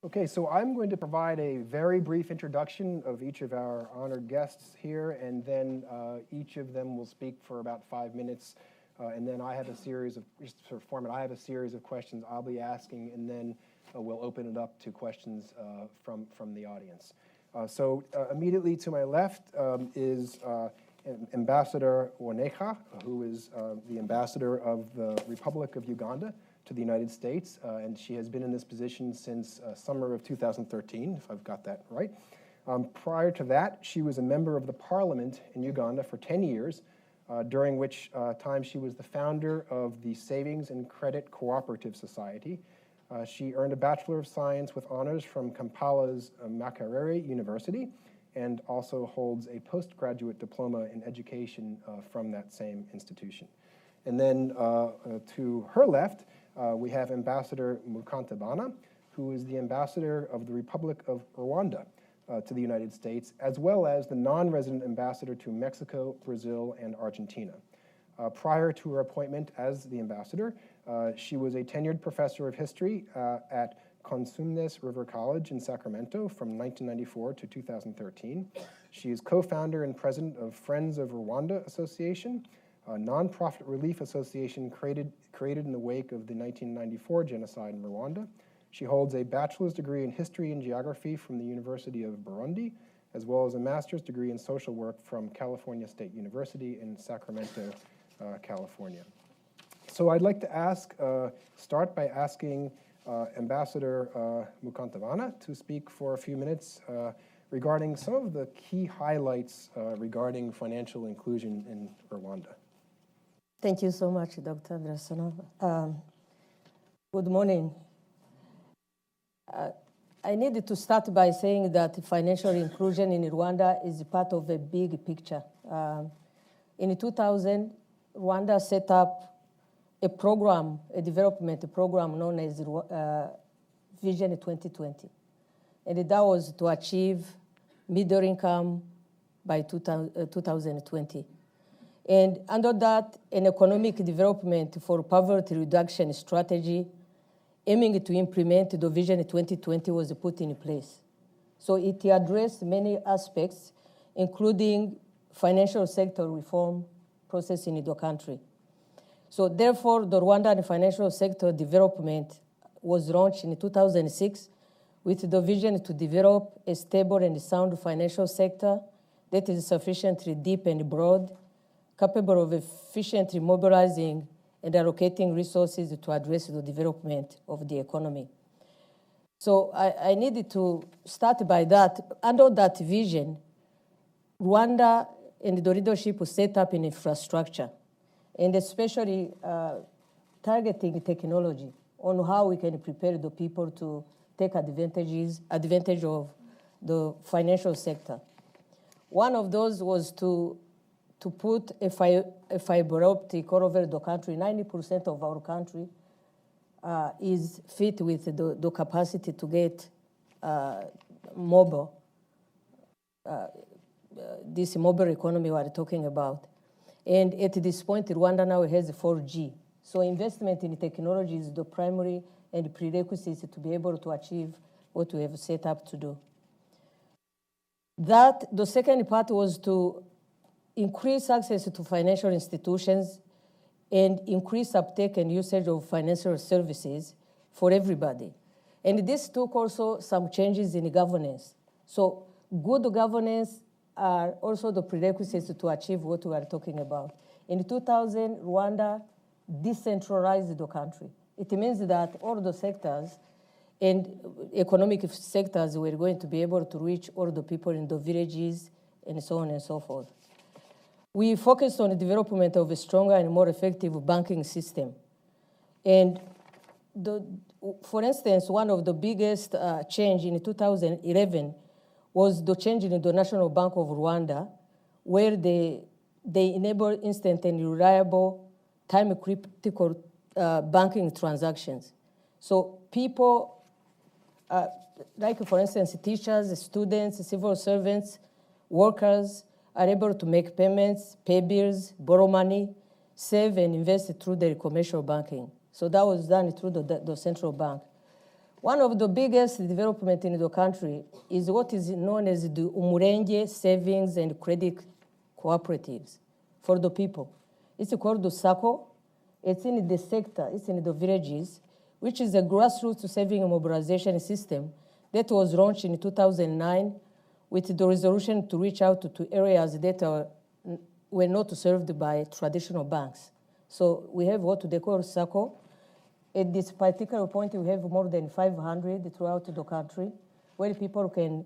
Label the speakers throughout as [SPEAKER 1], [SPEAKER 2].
[SPEAKER 1] Okay, so I'm going to provide a very brief introduction of each of our honored guests here, and then each of them will speak for about 5 minutes, and then I have a series of, just sort of format, I have a series of questions I'll be asking, and then we'll open it up to questions from the audience. So immediately to my left is Ambassador Waneha, who is the ambassador of the Republic of Uganda to the United States, and she has been in this position since summer of 2013, if I've got that right. Prior to that, she was a member of the parliament in Uganda for 10 years, during which time she was the founder of the Savings and Credit Cooperative Society. She earned a Bachelor of Science with honors from Kampala's Makerere University, and also holds a postgraduate diploma in education from that same institution. And then to her left, we have Ambassador Mukantabana, who is the ambassador of the Republic of Rwanda to the United States, as well as the non-resident ambassador to Mexico, Brazil, and Argentina. Prior to her appointment as the ambassador, she was a tenured professor of history at Consumnes River College in Sacramento from 1994 to 2013. She is co-founder and president of Friends of Rwanda Association, a nonprofit relief association created in the wake of the 1994 genocide in Rwanda. She holds a bachelor's degree in history and geography from the University of Burundi, as well as a master's degree in social work from California State University in Sacramento, California. So I'd like to start by asking Ambassador Mukantabana to speak for a few minutes regarding some of the key highlights regarding financial inclusion in Rwanda.
[SPEAKER 2] Thank you so much, Dr. Drassanov. Good morning. I needed to start by saying that financial inclusion in Rwanda is part of a big picture. In 2000, Rwanda set up a program, a development program known as Vision 2020. And that was to achieve middle income by 2020. And under that, an economic development for poverty reduction strategy aiming to implement the Vision 2020 was put in place. So it addressed many aspects, including financial sector reform process in the country. So therefore, the Rwandan financial sector development was launched in 2006 with the vision to develop a stable and sound financial sector that is sufficiently deep and broad, capable of efficiently mobilizing and allocating resources to address the development of the economy. So I needed to start by that. Under that vision, Rwanda and the leadership set up an infrastructure, and especially targeting technology on how we can prepare the people to take advantage of the financial sector. One of those was to put a fiber optic all over the country. 90% of our country is fit with the capacity to get mobile, this mobile economy we are talking about. And at this point, Rwanda now has 4G. So investment in technology is the primary and prerequisite to be able to achieve what we have set up to do. The second part was to increase access to financial institutions and increase uptake and usage of financial services for everybody. And this took also some changes in governance. So good governance are also the prerequisites to achieve what we are talking about. In 2000, Rwanda decentralized the country. It means that all the sectors and economic sectors were going to be able to reach all the people in the villages and so on and so forth. We focused on the development of a stronger and more effective banking system. And for instance, one of the biggest change in 2011 was the change in the National Bank of Rwanda, where they enable instant and reliable time-critical banking transactions. So people, like for instance, teachers, students, civil servants, workers, are able to make payments, pay bills, borrow money, save and invest through their commercial banking. So that was done through the central bank. One of the biggest developments in the country is what is known as the Umurenge Savings and Credit Cooperatives for the people. It's called the SACCO. It's in the sector, it's in the villages, which is a grassroots saving and mobilization system that was launched in 2009 with the resolution to reach out to areas that were not served by traditional banks. So we have what they call SACCO. At this particular point, we have more than 500 throughout the country where people can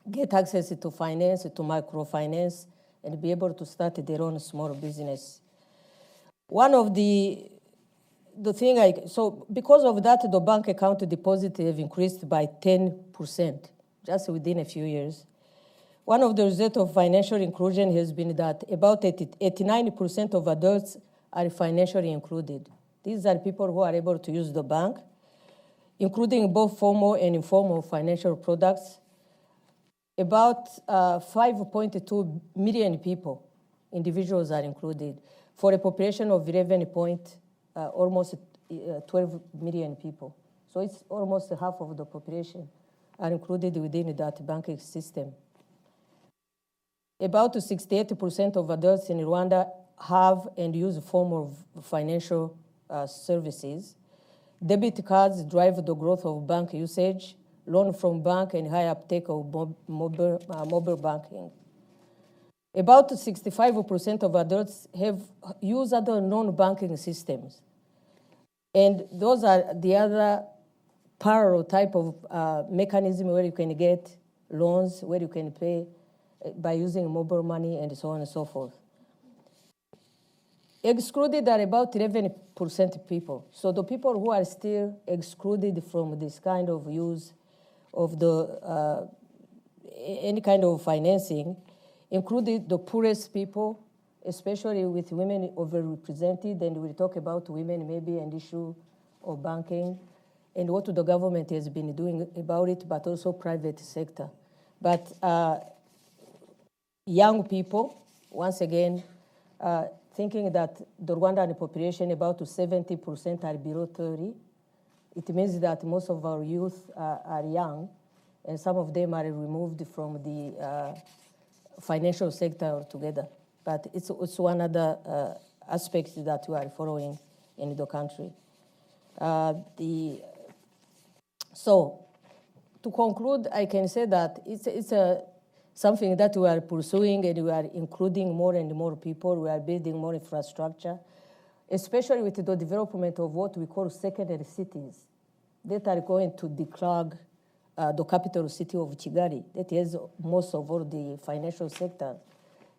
[SPEAKER 2] get access to finance, to microfinance, and be able to start their own small business. One of the so because of that, the bank account deposit have increased by 10% just within a few years. One of the results of financial inclusion has been that about 89% of adults are financially included. These are people who are able to use the bank, including both formal and informal financial products. About 5.2 million people, individuals are included, for a population of almost 12 million people. So it's almost half of the population are included within that banking system. About 68% of adults in Rwanda have and use a form of financial services. Debit cards drive the growth of bank usage, loan from bank, and high uptake of mobile banking. About 65% of adults have used other non-banking systems. And those are the other parallel type of mechanism where you can get loans, where you can pay by using mobile money, and so on and so forth. Excluded are about 11% people. So the people who are still excluded from this kind of use of any kind of financing included the poorest people, especially with women overrepresented, and we'll talk about women maybe an issue of banking and what the government has been doing about it, but also private sector. But young people, once again, thinking that the Rwandan population, about 70% are below 30. It means that most of our youth are young, and some of them are removed from the financial sector altogether. But it's one other aspect that we are following in the country. So to conclude, I can say that it's something that we are pursuing, and we are including more and more people. We are building more infrastructure, especially with the development of what we call secondary cities that are going to declog the capital city of Kigali, that has most of all the financial sector.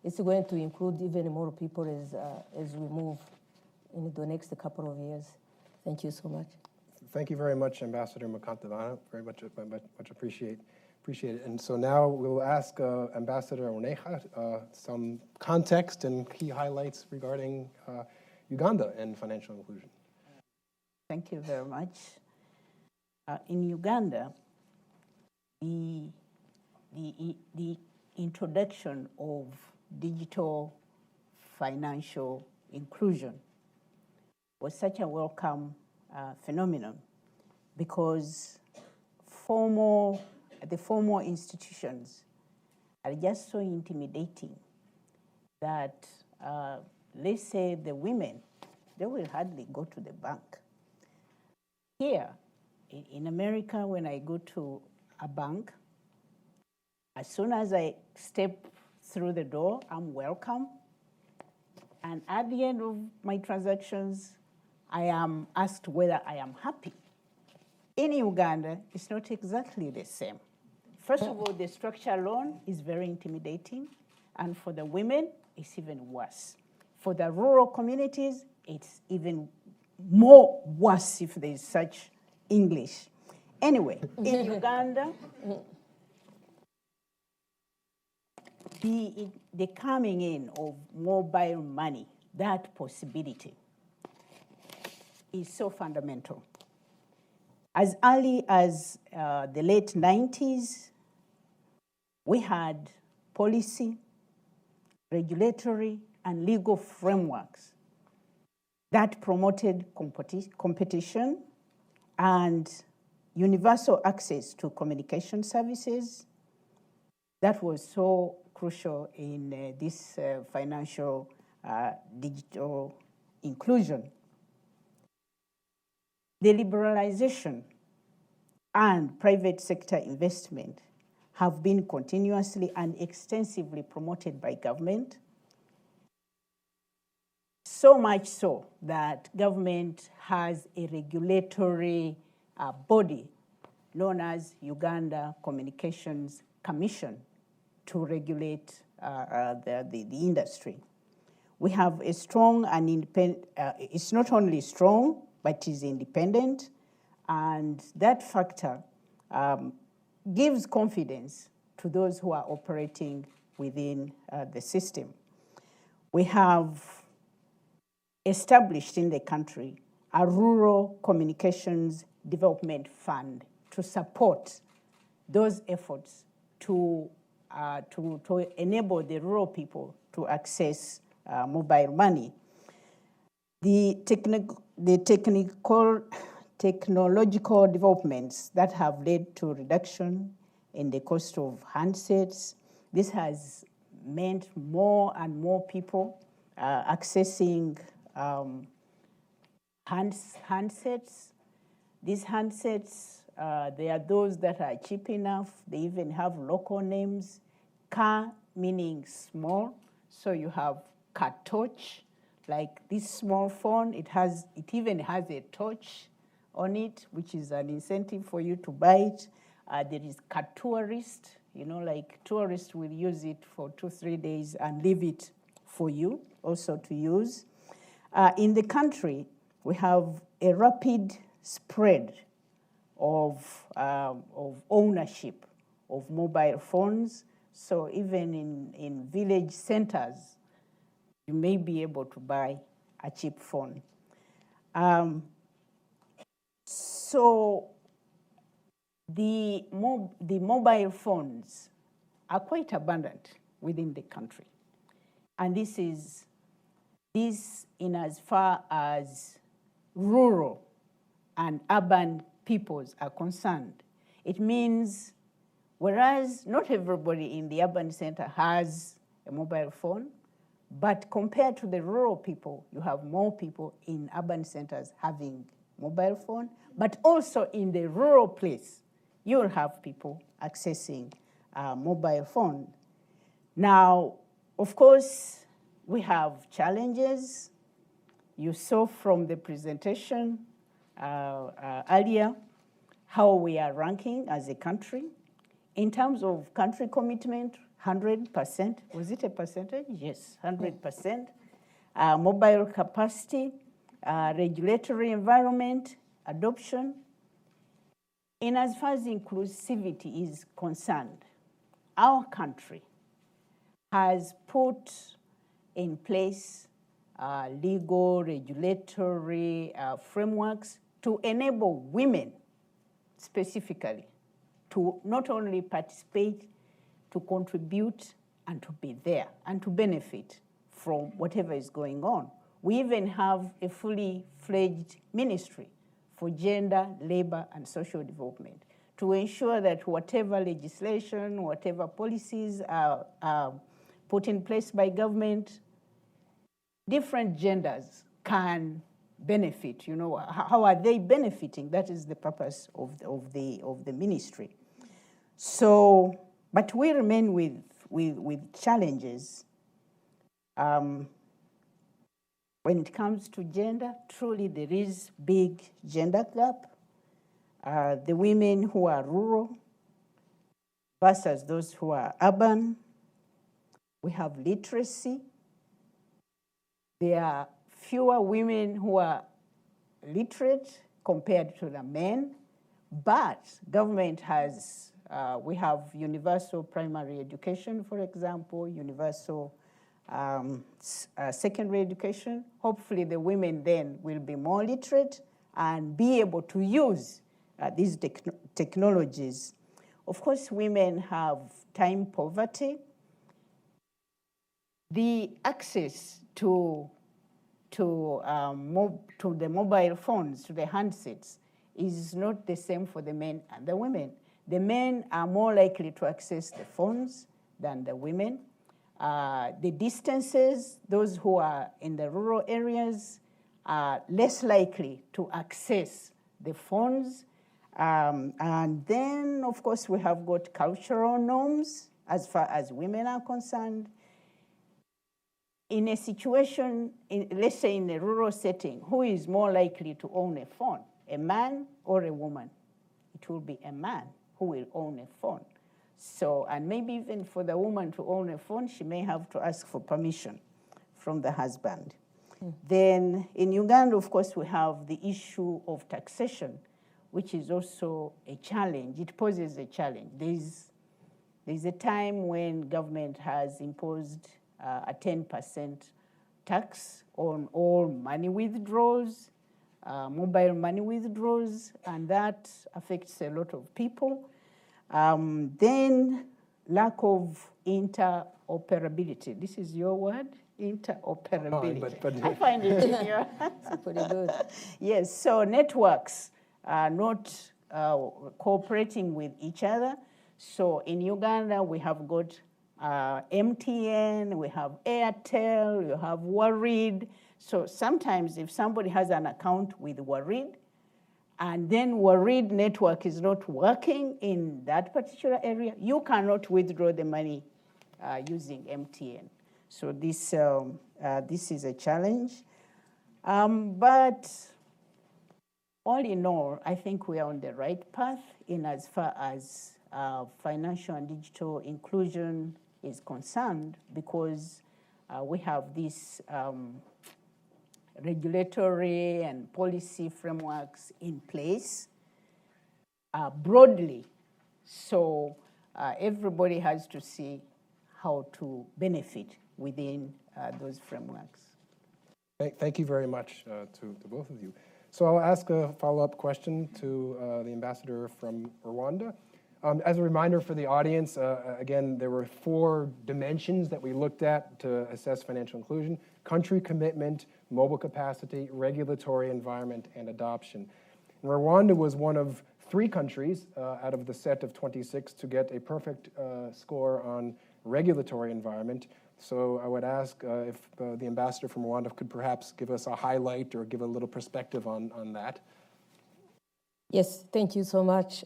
[SPEAKER 2] It's going to include even more people as we move in the next couple of years. Thank you so much.
[SPEAKER 1] Thank you very much, Ambassador Mukantabana. Very much appreciate it. And so now we'll ask Ambassador Oneja some context and key highlights regarding Uganda and financial inclusion.
[SPEAKER 3] Thank you very much. In Uganda, the introduction of digital financial inclusion was such a welcome phenomenon because the formal institutions are just so intimidating that, let's say the women, they will hardly go to the bank. Here, in America, when I go to a bank, as soon as I step through the door, I'm welcome. And at the end of my transactions, I am asked whether I am happy. In Uganda, it's not exactly the same. First of all, the structured loan is very intimidating. And for the women, it's even worse. For the rural communities, it's even more worse if there is such English. Anyway, in Uganda, the coming in of mobile money, that possibility, is so fundamental. As early as the late 90s, we had policy, regulatory, and legal frameworks that promoted competition and universal access to communication services. That was so crucial in this financial digital inclusion. The liberalization and private sector investment have been continuously and extensively promoted by government, so much so that government has a regulatory body known as Uganda Communications Commission to regulate the industry. We have a strong and independent, it's not only strong, but is independent, and that factor gives confidence to those who are operating within the system. We have established in the country a rural communications development fund to support those efforts to enable the rural people to access mobile money. The technological developments that have led to reduction in the cost of handsets. This has meant more and more people accessing handsets. These handsets, they are those that are cheap enough. They even have local names. Ka meaning small, so you have Ka Torch, like this small phone. It even has a torch on it, which is an incentive for you to buy it. There is Ka Tourist, like tourists will use it for 2-3 days and leave it for you also to use. In the country, we have a rapid spread of ownership of mobile phones. So even in village centers, you may be able to buy a cheap phone. So the mobile phones are quite abundant within the country. And this in as far as rural and urban peoples are concerned. It means whereas not everybody in the urban center has a mobile phone, but compared to the rural people, you have more people in urban centers having mobile phone, but also in the rural place, you'll have people accessing mobile phone. Now, of course, we have challenges. You saw from the presentation earlier how we are ranking as a country. In terms of country commitment, 100%. Was it a percentage? Yes, 100%. Mobile capacity, regulatory environment, adoption. In as far as inclusivity is concerned, our country has put in place legal, regulatory frameworks to enable women specifically to not only participate, to contribute and to be there and to benefit from whatever is going on. We even have a fully fledged ministry for gender, labor, and social development to ensure that whatever legislation, whatever policies are put in place by government, different genders can benefit. How are they benefiting? That is the purpose of the ministry. So, but we remain with challenges. When it comes to gender, truly there is big gender gap. The women who are rural versus those who are urban. We have literacy. There are fewer women who are literate compared to the men, but government has, we have universal primary education, for example, universal secondary education. Hopefully the women then will be more literate and be able to use these technologies. Of course, women have time poverty. The access to the mobile phones, to the handsets, is not the same for the men and the women. The men are more likely to access the phones than the women. The distances, those who are in the rural areas are less likely to access the phones. And then, of course, we have got cultural norms as far as women are concerned. In a situation, let's say in a rural setting, who is more likely to own a phone, a man or a woman? It will be a man who will own a phone. So, and maybe even for the woman to own a phone, she may have to ask for permission from the husband. Then in Uganda, of course, we have the issue of taxation, which is also a challenge. It poses a challenge. There's a time when government has imposed a 10% tax on all money withdrawals, mobile money withdrawals, and that affects a lot of people. Then lack of interoperability. This is your word, interoperability.
[SPEAKER 1] But
[SPEAKER 3] I find it in your
[SPEAKER 2] It's pretty good.
[SPEAKER 3] Yes, so networks are not cooperating with each other. So in Uganda, we have got MTN, we have Airtel, you have Worried. So sometimes if somebody has an account with Worried, and then Worried network is not working in that particular area, you cannot withdraw the money using MTN. So this is a challenge. But all in all, I think we are on the right path in as far as financial and digital inclusion is concerned, because we have these regulatory and policy frameworks in place broadly. So everybody has to see how to benefit within those frameworks.
[SPEAKER 1] Thank you very much to both of you. So I'll ask a follow-up question to the ambassador from Rwanda. As a reminder for the audience, again, there were 4 dimensions that we looked at to assess financial inclusion: country commitment, mobile capacity, regulatory environment, and adoption. And Rwanda was one of 3 countries out of the set of 26 to get a perfect score on regulatory environment. So I would ask if the ambassador from Rwanda could perhaps give us a highlight or give a little perspective on that.
[SPEAKER 2] Yes, thank you so much.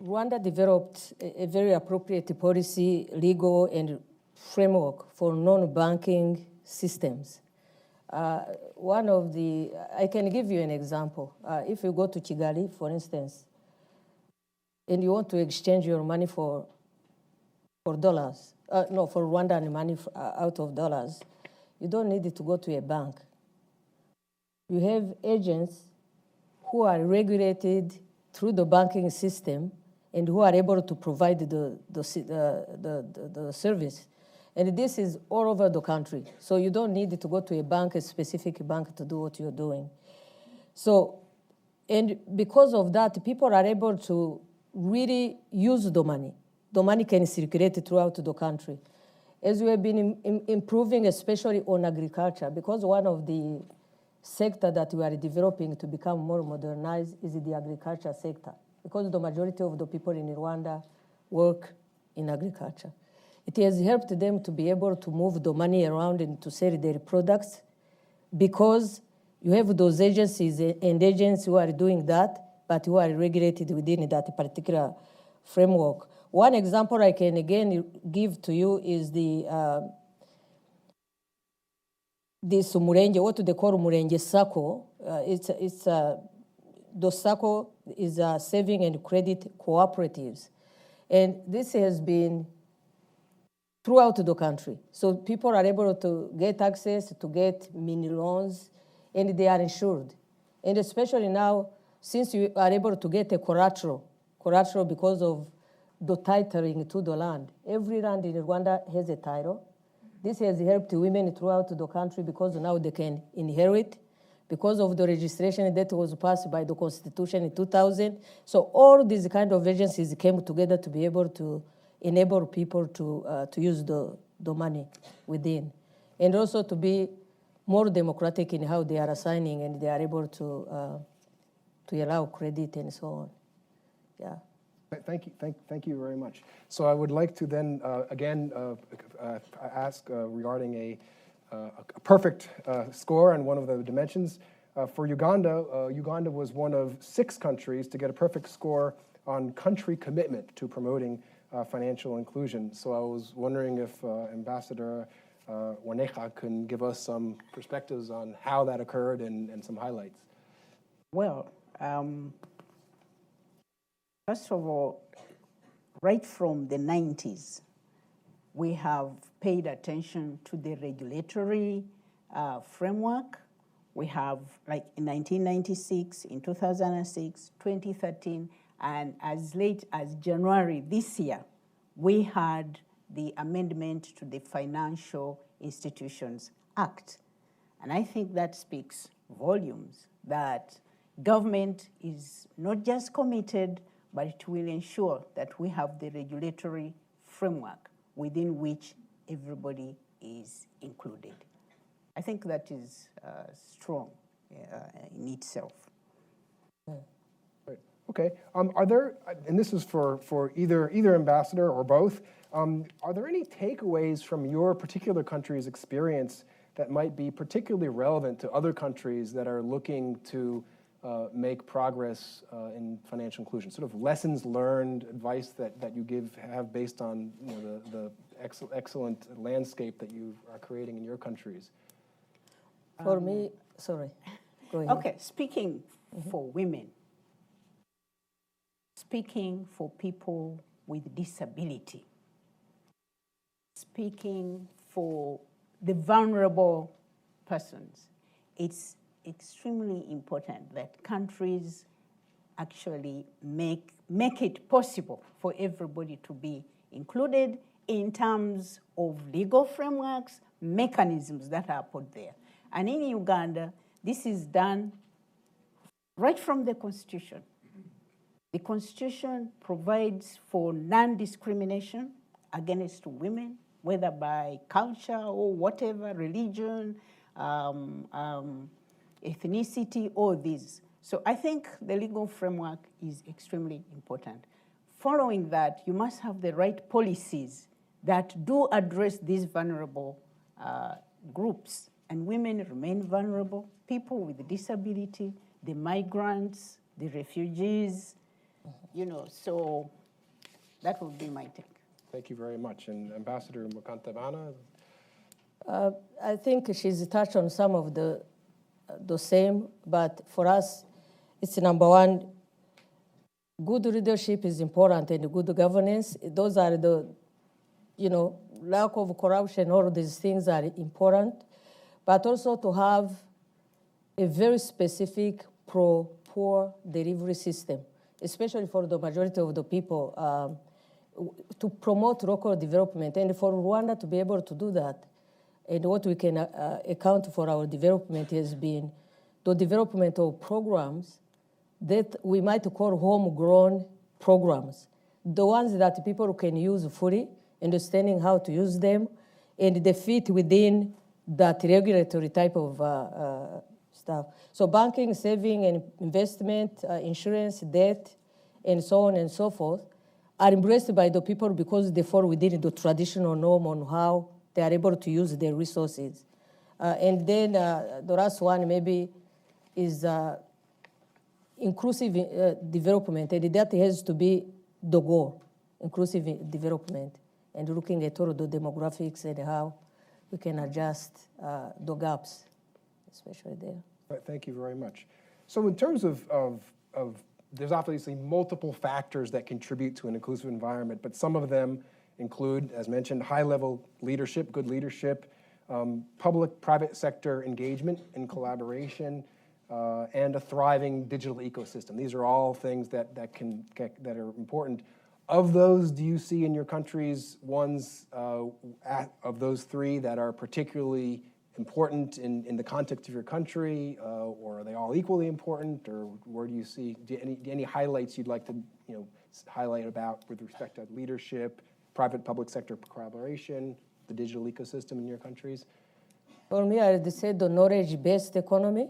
[SPEAKER 2] Rwanda developed a very appropriate policy, legal, and framework for non-banking systems. I can give you an example. If you go to Kigali, for instance, and you want to exchange your money for dollars, for Rwandan money out of dollars, you don't need to go to a bank. You have agents who are regulated through the banking system and who are able to provide the service. And this is all over the country. So you don't need to go to a specific bank to do what you're doing. So, and because of that, people are able to really use the money. The money can circulate throughout the country. As we have been improving, especially on agriculture, because one of the sector that we are developing to become more modernized is the agriculture sector, because the majority of the people in Rwanda work in agriculture. It has helped them to be able to move the money around and to sell their products, because you have those agencies and agents who are doing that, but who are regulated within that particular framework. One example I can again give to you is this Murenge, what they call Murenge Sacco. The Sacco is a saving and credit cooperatives. And this has been throughout the country. So people are able to get access to get mini loans, and they are insured. And especially now, since you are able to get a collateral because of the titling to the land. Every land in Rwanda has a title. This has helped women throughout the country because now they can inherit because of the registration that was passed by the Constitution in 2000. So all these kind of agencies came together to be able to enable people to use the money within, and also to be more democratic in how they are assigning, and they are able to to allow credit and so on. Yeah.
[SPEAKER 1] Thank you very much. So I would like to then again ask regarding a perfect score on one of the dimensions. For Uganda, Uganda was one of 6 countries to get a perfect score on country commitment to promoting financial inclusion. So I was wondering if Ambassador Waneka can give us some perspectives on how that occurred and some highlights.
[SPEAKER 3] Well, first of all, right from the 90s, we have paid attention to the regulatory framework. We have, like in 1996, in 2006, 2013, and as late as January this year, we had the amendment to the Financial Institutions Act. And I think that speaks volumes, that government is not just committed, but it will ensure that we have the regulatory framework within which everybody is included. I think that is strong in itself.
[SPEAKER 1] Right. Okay. Are there, and this is for either ambassador or both, are there any takeaways from your particular country's experience that might be particularly relevant to other countries that are looking to make progress in financial inclusion? Sort of lessons learned, advice that you have based on the excellent landscape that you are creating in your countries.
[SPEAKER 2] For me, sorry, go ahead.
[SPEAKER 3] Okay, speaking for women, speaking for people with disability, speaking for the vulnerable persons, it's extremely important that countries actually make it possible for everybody to be included in terms of legal frameworks, mechanisms that are put there. And in Uganda, this is done right from the Constitution. The Constitution provides for non-discrimination against women, whether by culture or whatever, religion, ethnicity, all these. So I think the legal framework is extremely important. Following that, you must have the right policies that do address these vulnerable groups. And women remain vulnerable, people with disability, the migrants, the refugees, so that would be my take.
[SPEAKER 1] Thank you very much. And Ambassador Mukantabana?
[SPEAKER 2] I think she's touched on some of the same, but for us, it's number one, good leadership is important and good governance. Those are the, lack of corruption, all of these things are important, but also to have a very specific pro-poor delivery system, especially for the majority of the people, to promote local development. And for Rwanda to be able to do that, and what we can account for our development has been the development of programs that we might call homegrown programs, the ones that people can use fully, understanding how to use them, and they fit within that regulatory type of stuff. So banking, saving, and investment, insurance, debt, and so on and so forth are embraced by the people because they fall within the traditional norm on how they are able to use their resources. And then the last one maybe is inclusive development, and that has to be the goal, inclusive development, and looking at all the demographics and how we can adjust the gaps, especially there.
[SPEAKER 1] Right, thank you very much. So in terms of there's obviously multiple factors that contribute to an inclusive environment, but some of them include, as mentioned, high-level leadership, good leadership, public-private sector engagement and collaboration, and a thriving digital ecosystem. These are all things that are important. Of those, do you see in your countries ones of those three that are particularly important in the context of your country, or are they all equally important, or where do you see any highlights you'd like to highlight about with respect to leadership, private-public sector collaboration, the digital ecosystem in your countries?
[SPEAKER 2] For me, I would say the knowledge-based economy.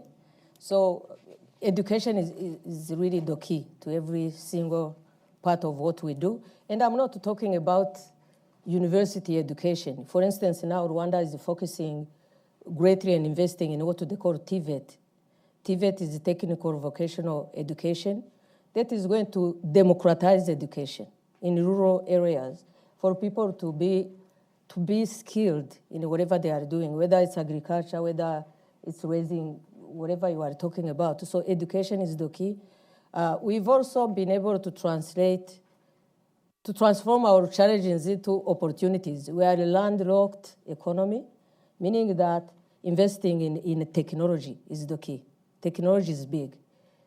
[SPEAKER 2] So education is really the key to every single part of what we do. And I'm not talking about university education. For instance, now Rwanda is focusing greatly on investing in what they call TVET. TVET is technical vocational education that is going to democratize education in rural areas for people to be skilled in whatever they are doing, whether it's agriculture, whether it's raising, whatever you are talking about. So education is the key. We've also been able to transform our challenges into opportunities. We are a landlocked economy, meaning that investing in technology is the key. Technology is big.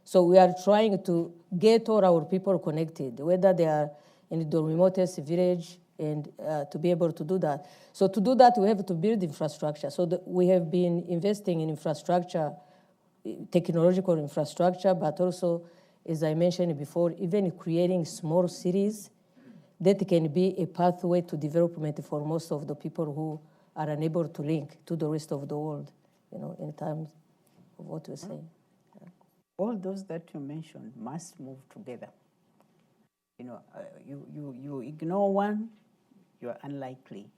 [SPEAKER 2] So we are trying to get all our people connected, whether they are in the remotest village, and to be able to do that. So to do that, we have to build infrastructure. So we have been investing in infrastructure, technological infrastructure, but also, as I mentioned before, even creating small cities that can be a pathway to development for most of the people who are unable to link to the rest of the world, in terms of what we're saying. Yeah.
[SPEAKER 3] All those that you mentioned must move together. You ignore one, you're unlikely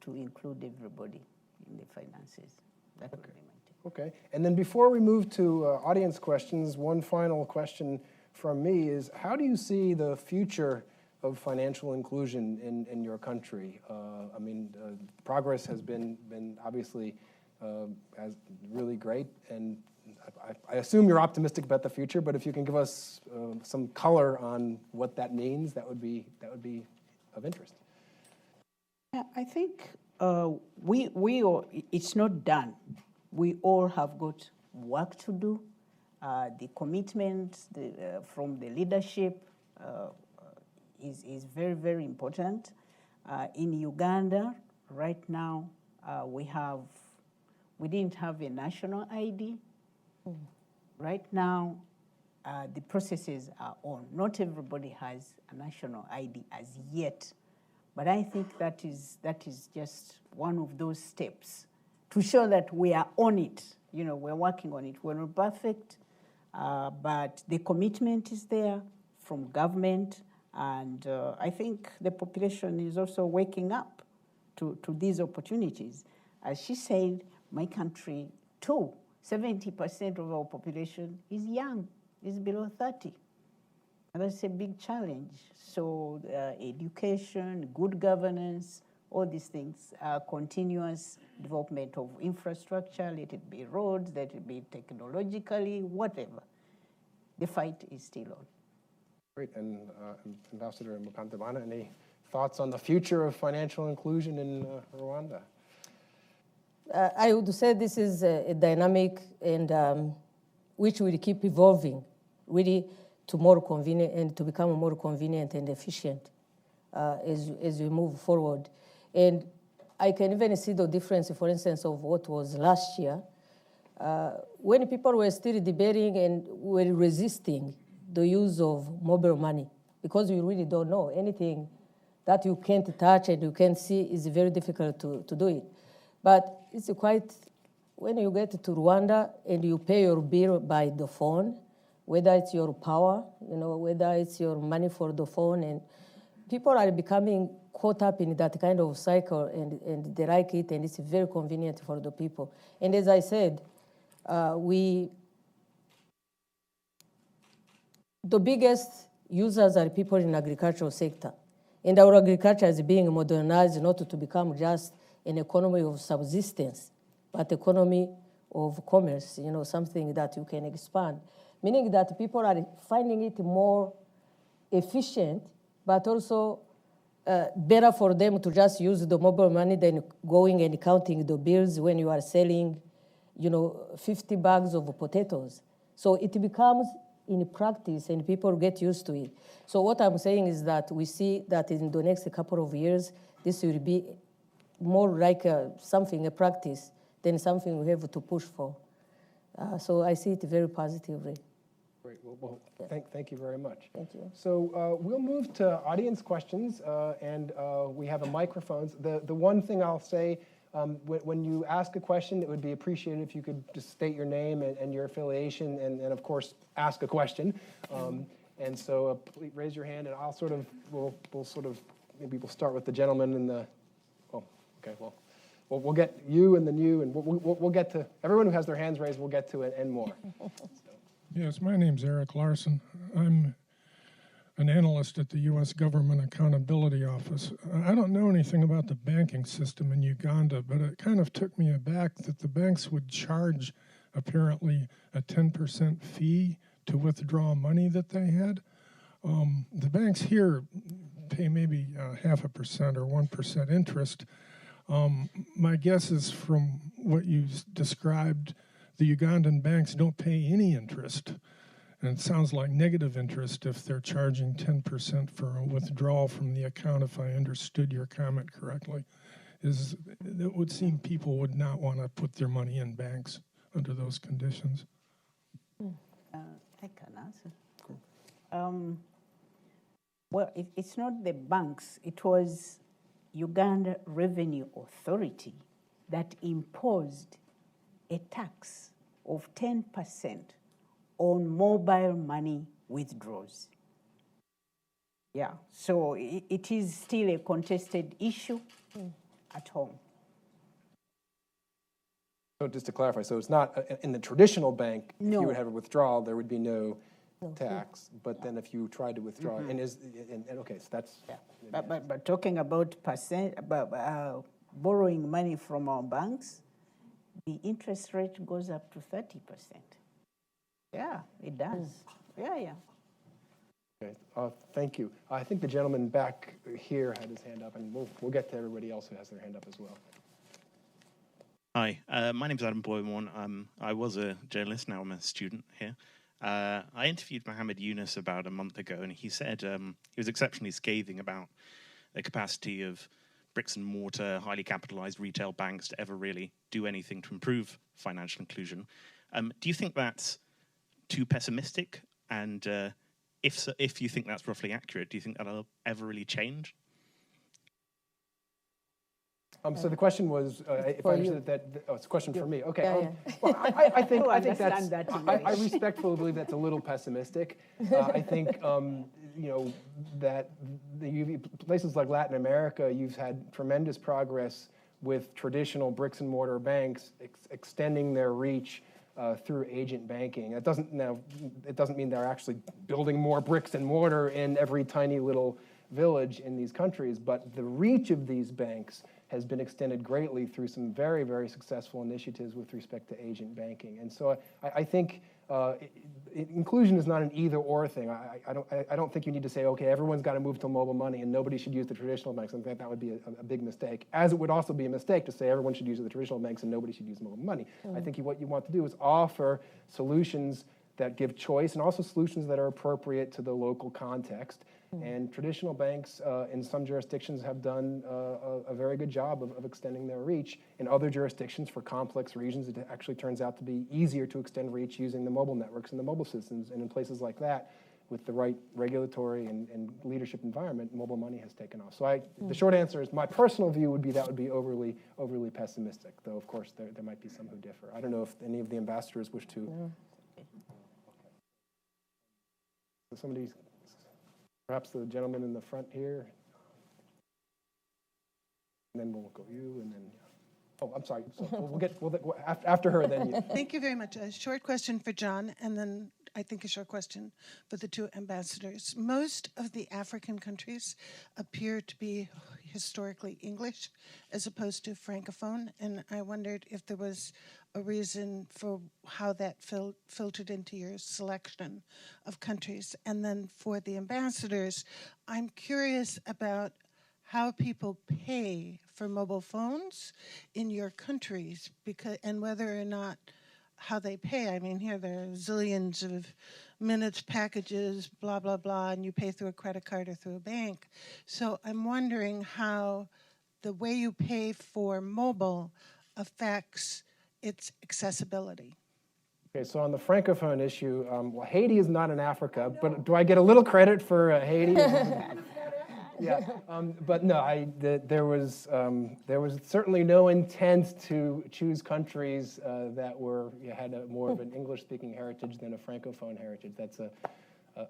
[SPEAKER 3] to include everybody in the finances. That would be my take.
[SPEAKER 1] Okay, and then before we move to audience questions, one final question from me is, how do you see the future of financial inclusion in your country? Progress has been obviously as really great, and I assume you're optimistic about the future, but if you can give us some color on what that means, that would be of interest.
[SPEAKER 3] Yeah, I think we all, it's not done. We all have got work to do. The commitment from the leadership is very, very important. In Uganda, right now, we didn't have a national ID. Right now, the processes are on. Not everybody has a national ID as yet, but I think that is just one of those steps to show that we are on it. We're working on it. We're not perfect, but the commitment is there from government, and I think the population is also waking up to these opportunities. As she said, my country too, 70% of our population is young, is below 30. And that's a big challenge. So education, good governance, all these things, continuous development of infrastructure, let it be roads, let it be technologically, whatever. The fight is still on.
[SPEAKER 1] Great, and Ambassador Mukantabana, any thoughts on the future of financial inclusion in Rwanda?
[SPEAKER 2] I would say this is a dynamic and which will keep evolving, really to more convenient and to become more convenient and efficient as we move forward. And I can even see the difference, for instance, of what was last year, when people were still debating and were resisting the use of mobile money, because you really don't know. Anything that you can't touch and you can't see is very difficult to do it. But it's quite, when you get to Rwanda and you pay your bill by the phone, whether it's your power, whether it's your money for the phone, and people are becoming caught up in that kind of cycle, and they like it, and it's very convenient for the people. And as I said, the biggest users are people in agricultural sector. And our agriculture is being modernized not to become just an economy of subsistence, but economy of commerce, something that you can expand. Meaning that people are finding it more efficient, but also better for them to just use the mobile money than going and counting the bills when you are selling, 50 bags of potatoes. So it becomes in practice and people get used to it. So what I'm saying is that we see that in the next couple of years, this will be more like a practice than something we have to push for. So I see it very positively.
[SPEAKER 1] Great. Well, thank you very much.
[SPEAKER 2] Thank you.
[SPEAKER 1] So we'll move to audience questions, and we have a microphones. The one thing I'll say, When you ask a question, it would be appreciated if you could just state your name and your affiliation, and of course, ask a question. And so please raise your hand, and I'll sort of, maybe we'll start with the gentleman in the, oh, okay, well, we'll get you and then you, and we'll get to, everyone who has their hands raised, we'll get to it and more.
[SPEAKER 4] Yes, my name's Eric Larson. I'm an analyst at the U.S. Government Accountability Office. I don't know anything about the banking system in Uganda, but it kind of took me aback that the banks would charge apparently a 10% fee to withdraw money that they had. The banks here pay maybe 0.5% or 1% interest. My guess is from what you described, the Ugandan banks don't pay any interest. And it sounds like negative interest if they're charging 10% for a withdrawal from the account, if I understood your comment correctly. It would seem people would not want to put their money in banks under those conditions.
[SPEAKER 3] I can answer. Well, it's not the banks. It was Uganda Revenue Authority that imposed a tax of 10% on mobile money withdrawals. Yeah, so it is still a contested issue at home.
[SPEAKER 1] So just to clarify, so it's not in the traditional bank, if
[SPEAKER 3] No.
[SPEAKER 1] you would have a withdrawal, there would be no tax, but then if you tried to withdraw, and okay, so that's.
[SPEAKER 3] Yeah. But talking about borrowing money from our banks, the interest rate goes up to 30%. Yeah, it does. Yeah.
[SPEAKER 1] Okay, thank you. I think the gentleman back here had his hand up, and we'll get to everybody else who has their hand up as well.
[SPEAKER 5] Hi, my name's Adam Boymorn. I was a journalist, now I'm a student here. I interviewed Mohammed Yunus about a month ago, and he said he was exceptionally scathing about the capacity of bricks and mortar, highly capitalized retail banks to ever really do anything to improve financial inclusion. Do you think that's too pessimistic? And if you think that's roughly accurate, do you think that'll ever really change?
[SPEAKER 1] So the question was, if I understood that, it's a question for me. Okay. Well, I think that's. I respectfully believe that's a little pessimistic. I think that places like Latin America, you've had tremendous progress with traditional bricks and mortar banks extending their reach through agent banking. It doesn't mean they're actually building more bricks and mortar in every tiny little village in these countries, but the reach of these banks has been extended greatly through some very, very successful initiatives with respect to agent banking. And so I think inclusion is not an either-or thing. I don't think you need to say, okay, everyone's got to move to mobile money and nobody should use the traditional banks. I think that would be a big mistake, as it would also be a mistake to say everyone should use the traditional banks and nobody should use mobile money. I think what you want to do is offer solutions that give choice and also solutions that are appropriate to the local context. And traditional banks in some jurisdictions have done a very good job of extending their reach. In other jurisdictions, for complex regions, it actually turns out to be easier to extend reach using the mobile networks and the mobile systems. And in places like that, with the right regulatory and leadership environment, mobile money has taken off. So the short answer is my personal view would be that would be overly pessimistic, though of course there might be some who differ. I don't know if any of the ambassadors wish to. No. Somebody. Perhaps the gentleman in the front here. And then we'll go you, and then, oh, I'm sorry. So we'll after her, then you.
[SPEAKER 6] Thank you very much. A short question for John, and then I think a short question for the two ambassadors. Most of the African countries appear to be historically English as opposed to Francophone, and I wondered if there was a reason for how that filtered into your selection of countries. And then for the ambassadors, I'm curious about how people pay for mobile phones in your countries, and whether or not how they pay. I mean, here there are zillions of minutes, packages, blah, blah, blah, and you pay through a credit card or through a bank. So I'm wondering how the way you pay for mobile affects its accessibility.
[SPEAKER 1] Okay, so on the Francophone issue, well, Haiti is not in Africa, but do I get a little credit for Haiti? Yeah, but no, there was certainly no intent to choose countries that had more of an English-speaking heritage than a Francophone heritage. That's a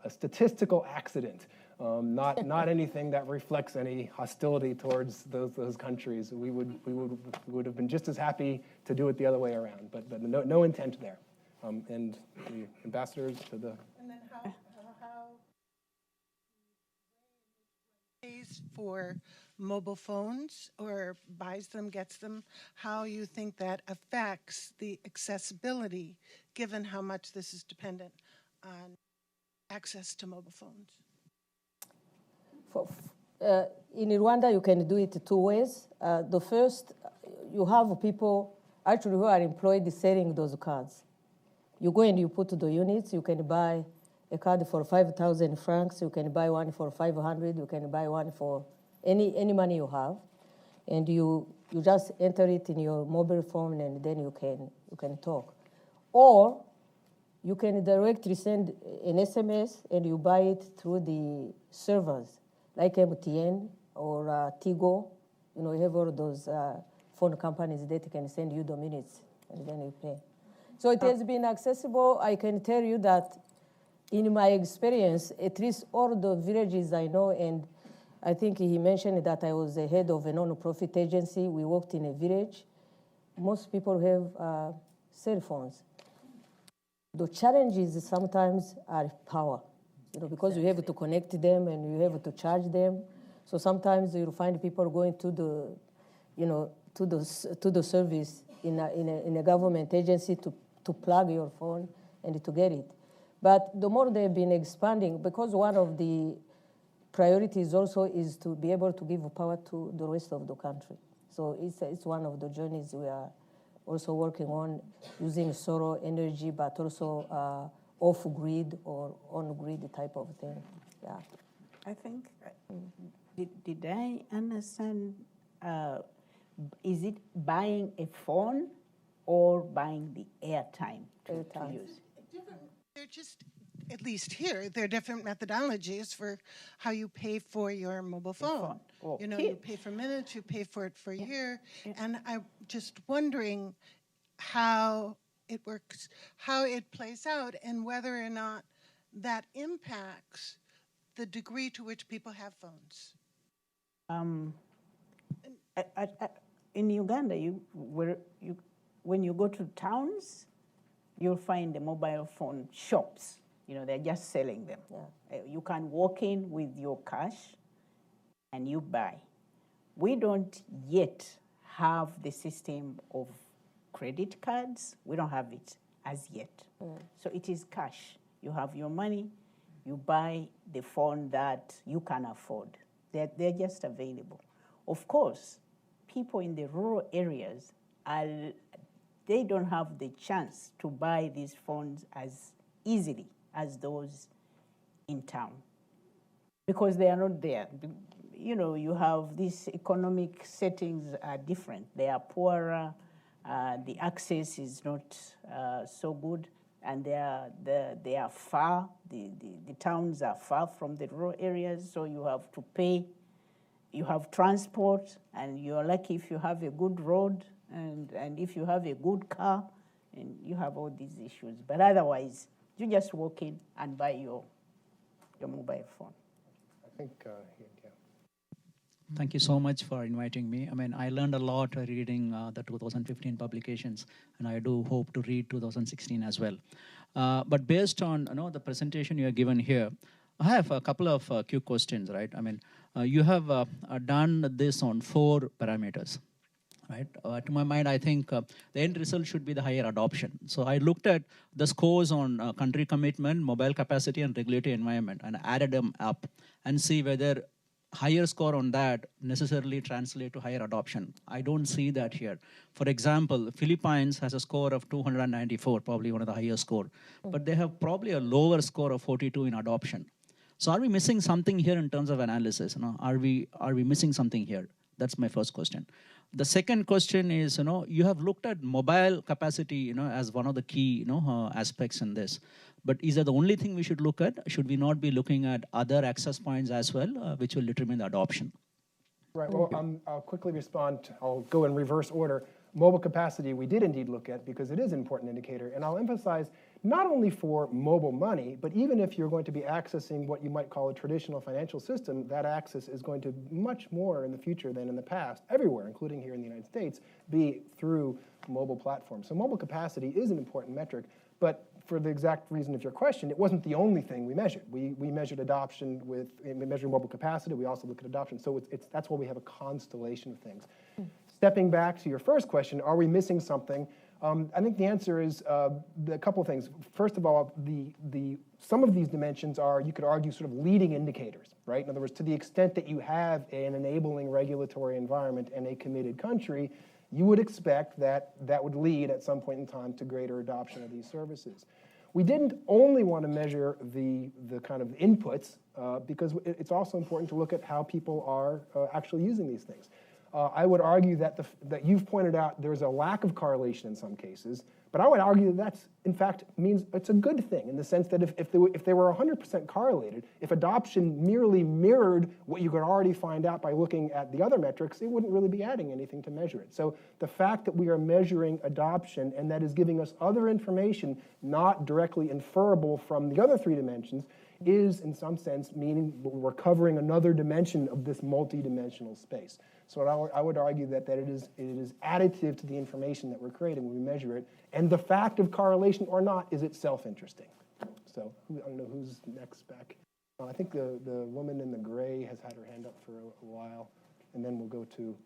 [SPEAKER 1] statistical accident, not anything that reflects any hostility towards those countries. We would have been just as happy to do it the other way around, but no intent there. And the ambassadors to the.
[SPEAKER 6] And then how pays for mobile phones or buys them, gets them, how you think that affects the accessibility, given how much this is dependent on access to mobile phones?
[SPEAKER 2] In Rwanda, you can do it two ways. The first, you have people actually who are employed selling those cards. You go and you put the units. You can buy a card for 5,000 francs. You can buy one for 500. You can buy one for any money you have, and you just enter it in your mobile phone, and then you can talk. Or you can directly send an SMS and you buy it through the servers, like MTN or Tigo. You have all those phone companies that can send you the minutes, and then you pay. So it has been accessible. I can tell you that in my experience, at least all the villages I know, and I think he mentioned that I was the head of a non-profit agency. We worked in a village. Most people have cell phones. The challenges sometimes are power, because you have to connect them and you have to charge them. So sometimes you'll find people going to the service in a government agency to plug your phone and to get it. But the more they've been expanding, because one of the priorities also is to be able to give power to the rest of the country. So it's one of the journeys we are also working on, using solar energy, but also off-grid or on-grid type of thing. Yeah.
[SPEAKER 3] I think, did I understand, is it buying a phone or buying the airtime to use?
[SPEAKER 6] They're just, at least here, there are different methodologies for how you pay for your mobile phone.
[SPEAKER 3] Okay.
[SPEAKER 6] You pay for minutes, you pay for it for a year, and I'm just wondering how it works, how it plays out, and whether or not that impacts the degree to which people have phones.
[SPEAKER 3] In Uganda, when you go to towns, you'll find the mobile phone shops. They're just selling them. Yeah. You can walk in with your cash and you buy. We don't yet have the system of credit cards. We don't have it as yet. So it is cash. You have your money, you buy the phone that you can afford. They're just available. Of course, people in the rural areas, they don't have the chance to buy these phones as easily as those in town because they are not there. You have these economic settings are different. They are poorer, the access is not so good, and they are far. The towns are far from the rural areas, so you have to pay. You have transport, and you're lucky if you have a good road, and if you have a good car, and you have all these issues. But otherwise, you just walk in and buy your mobile phone.
[SPEAKER 1] I think, yeah.
[SPEAKER 7] Thank you so much for inviting me. I learned a lot reading the 2015 publications, and I do hope to read 2016 as well. But based on the presentation you have given here, I have a couple of quick questions, right? You have done this on 4 parameters, right? To my mind, I think the end result should be the higher adoption. So I looked at the scores on country commitment, mobile capacity, and regulatory environment, and added them up and see whether higher score on that necessarily translate to higher adoption. I don't see that here. For example, Philippines has a score of 294, probably one of the highest score, but they have probably a lower score of 42 in adoption. So are we missing something here in terms of analysis? Are we missing something here? That's my first question. The second question is, you have looked at mobile capacity, as one of the key, aspects in this. But is that the only thing we should look at? Should we not be looking at other access points as well, which will determine the adoption?
[SPEAKER 1] Right, well, I'll quickly respond. I'll go in reverse order. Mobile capacity we did indeed look at because it is an important indicator. And I'll emphasize not only for mobile money, but even if you're going to be accessing what you might call a traditional financial system, that access is going to much more in the future than in the past, everywhere, including here in the United States, be through mobile platforms. So mobile capacity is an important metric, but for the exact reason of your question, it wasn't the only thing we measured. We measured adoption we measured mobile capacity. We also look at adoption. So that's why we have a constellation of things. Stepping back to your first question, are we missing something? I think the answer is a couple of things. First of all, some of these dimensions are, you could argue, sort of leading indicators, right? In other words, to the extent that you have an enabling regulatory environment and a committed country, you would expect that that would lead at some point in time to greater adoption of these services. We didn't only want to measure the kind of inputs because it's also important to look at how people are actually using these things. I would argue that you've pointed out there's a lack of correlation in some cases, but I would argue that that's, in fact, means it's a good thing in the sense that if they were 100% correlated, if adoption merely mirrored what you could already find out by looking at the other metrics, it wouldn't really be adding anything to measure it. So the fact that we are measuring adoption and that is giving us other information not directly inferable from the other three dimensions is, in some sense, meaning we're covering another dimension of this multi-dimensional space. So I would argue that it is additive to the information that we're creating when we measure it, and the fact of correlation or not is itself interesting. So I don't know who's next back. I think the woman in the gray has had her hand up for a while, and then we'll go to,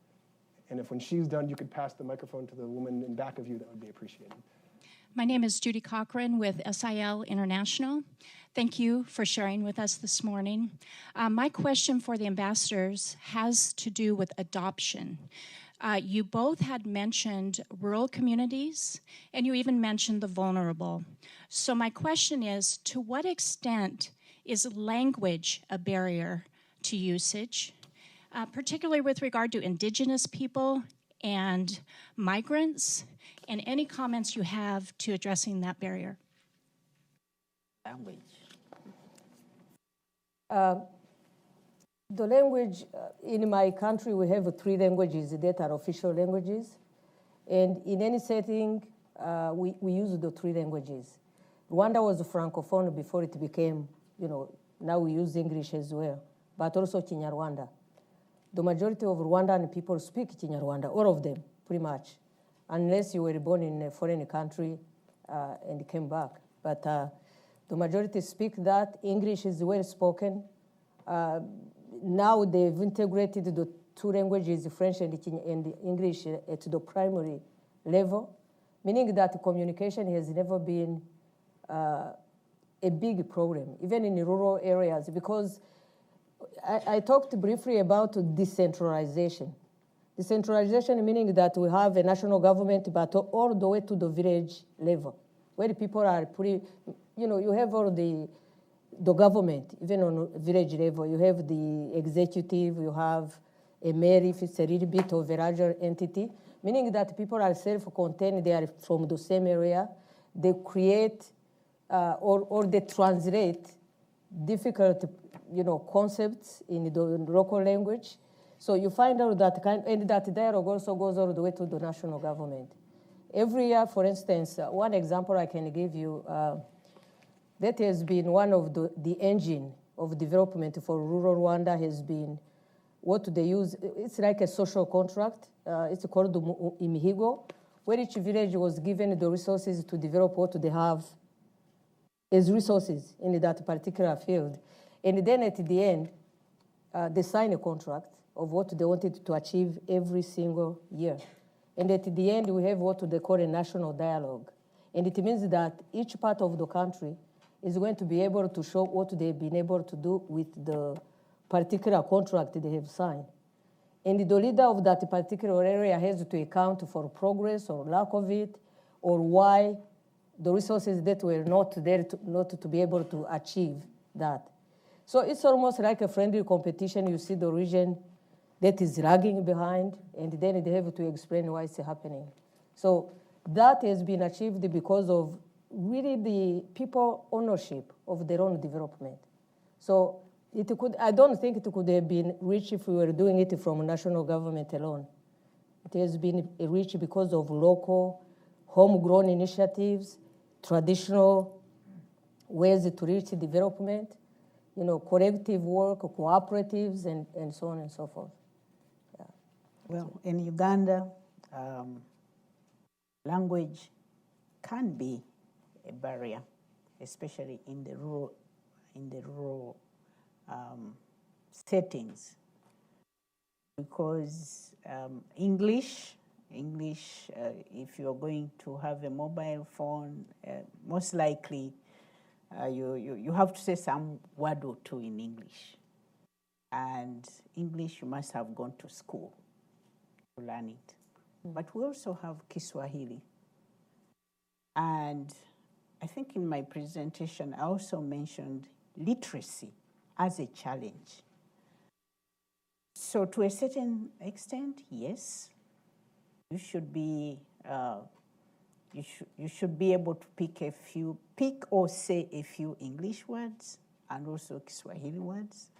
[SPEAKER 1] and if when she's done, you could pass the microphone to the woman in back of you, that would be appreciated.
[SPEAKER 8] My name is Judy Cochran with SIL International. Thank you for sharing with us this morning. My question for the ambassadors has to do with adoption. You both had mentioned rural communities, and you even mentioned the vulnerable. So my question is, to what extent is language a barrier to usage, particularly with regard to indigenous people and migrants, and any comments you have to addressing that barrier?
[SPEAKER 3] Language.
[SPEAKER 2] The language, in my country, we have 3 languages that are official languages. And in any setting, we use the 3 languages. Rwanda was Francophone before it became, now we use English as well, but also Kinyarwanda. The majority of Rwandan people speak Kinyarwanda, all of them, pretty much, unless you were born in a foreign country and came back. But the majority speak that. English is well spoken. Now they've integrated the 2 languages, French and English, at the primary level, meaning that communication has never been a big problem, even in rural areas, because I talked briefly about decentralization. Decentralization meaning that we have a national government, but all the way to the village level, where people are pretty, you have all the government, even on village level. You have the executive, you have a mayor if it's a little bit of a larger entity, meaning that people are self-contained, they are from the same area. They create or they translate difficult concepts in the local language. So you find out that and that dialogue also goes all the way to the national government. Every year, for instance, one example I can give you, that has been one of the engine of development for rural Rwanda has been what they use. It's like a social contract. It's called imihigo, where each village was given the resources to develop what they have as resources in that particular field. And then at the end, they sign a contract of what they wanted to achieve every single year. And at the end, we have what they call a national dialogue. And it means that each part of the country is going to be able to show what they've been able to do with the particular contract they have signed. And the leader of that particular area has to account for progress or lack of it, or why the resources that were not there not to be able to achieve that. So it's almost like a friendly competition. You see the region that is lagging behind, and then they have to explain why it's happening. So that has been achieved because of really the people ownership of their own development. So I don't think it could have been reached if we were doing it from national government alone. It has been reached because of local, homegrown initiatives, traditional ways to reach development, collective work, cooperatives, and so on and so forth. Yeah.
[SPEAKER 3] Well, in Uganda, language can be a barrier, especially in the rural settings, because English, if you're going to have a mobile phone, most likely you have to say some word or two in English. And English, you must have gone to school to learn it. But we also have Kiswahili. And I think in my presentation, I also mentioned literacy as a challenge. So to a certain extent, yes, you should be able to pick or say a few English words and also Kiswahili words.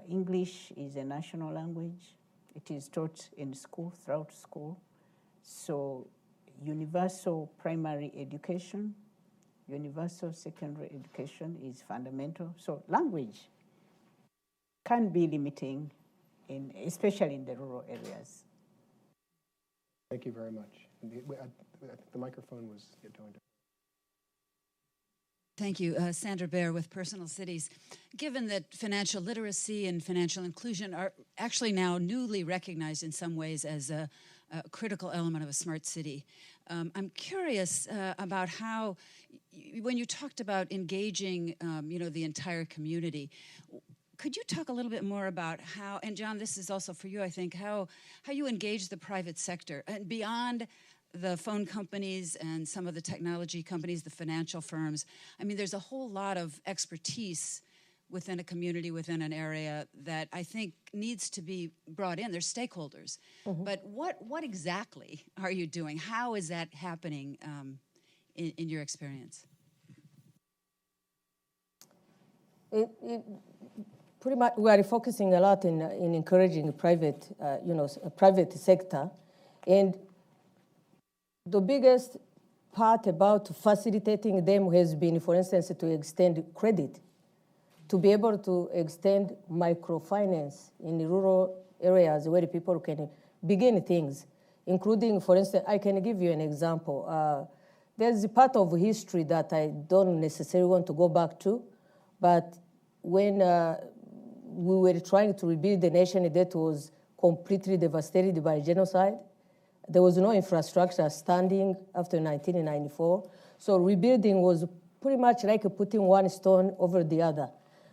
[SPEAKER 3] English is a national language. It is taught in school, throughout school. So universal primary education, universal secondary education is fundamental. So language can be limiting, especially in the rural areas.
[SPEAKER 1] Thank you very much. The microphone was going to.
[SPEAKER 9] Thank you. Sandra Baer with Personal Cities. Given that financial literacy and financial inclusion are actually now newly recognized in some ways as a critical element of a smart city, I'm curious about how, when you talked about engaging the entire community, could you talk a little bit more about how, and John, this is also for you, I think, how you engage the private sector and beyond the phone companies and some of the technology companies, the financial firms. I mean, there's a whole lot of expertise within a community, within an area that I think needs to be brought in. There's stakeholders. Mm-hmm. But what exactly are you doing? How is that happening in your experience?
[SPEAKER 2] Pretty much, we are focusing a lot in encouraging private sector, and the biggest part about facilitating them has been, for instance, to extend credit, to be able to extend microfinance in the rural areas where people can begin things, including, for instance, I can give you an example. There's a part of history that I don't necessarily want to go back to, but when we were trying to rebuild the nation that was completely devastated by genocide, there was no infrastructure standing after 1994. So rebuilding was pretty much like putting one stone over the other.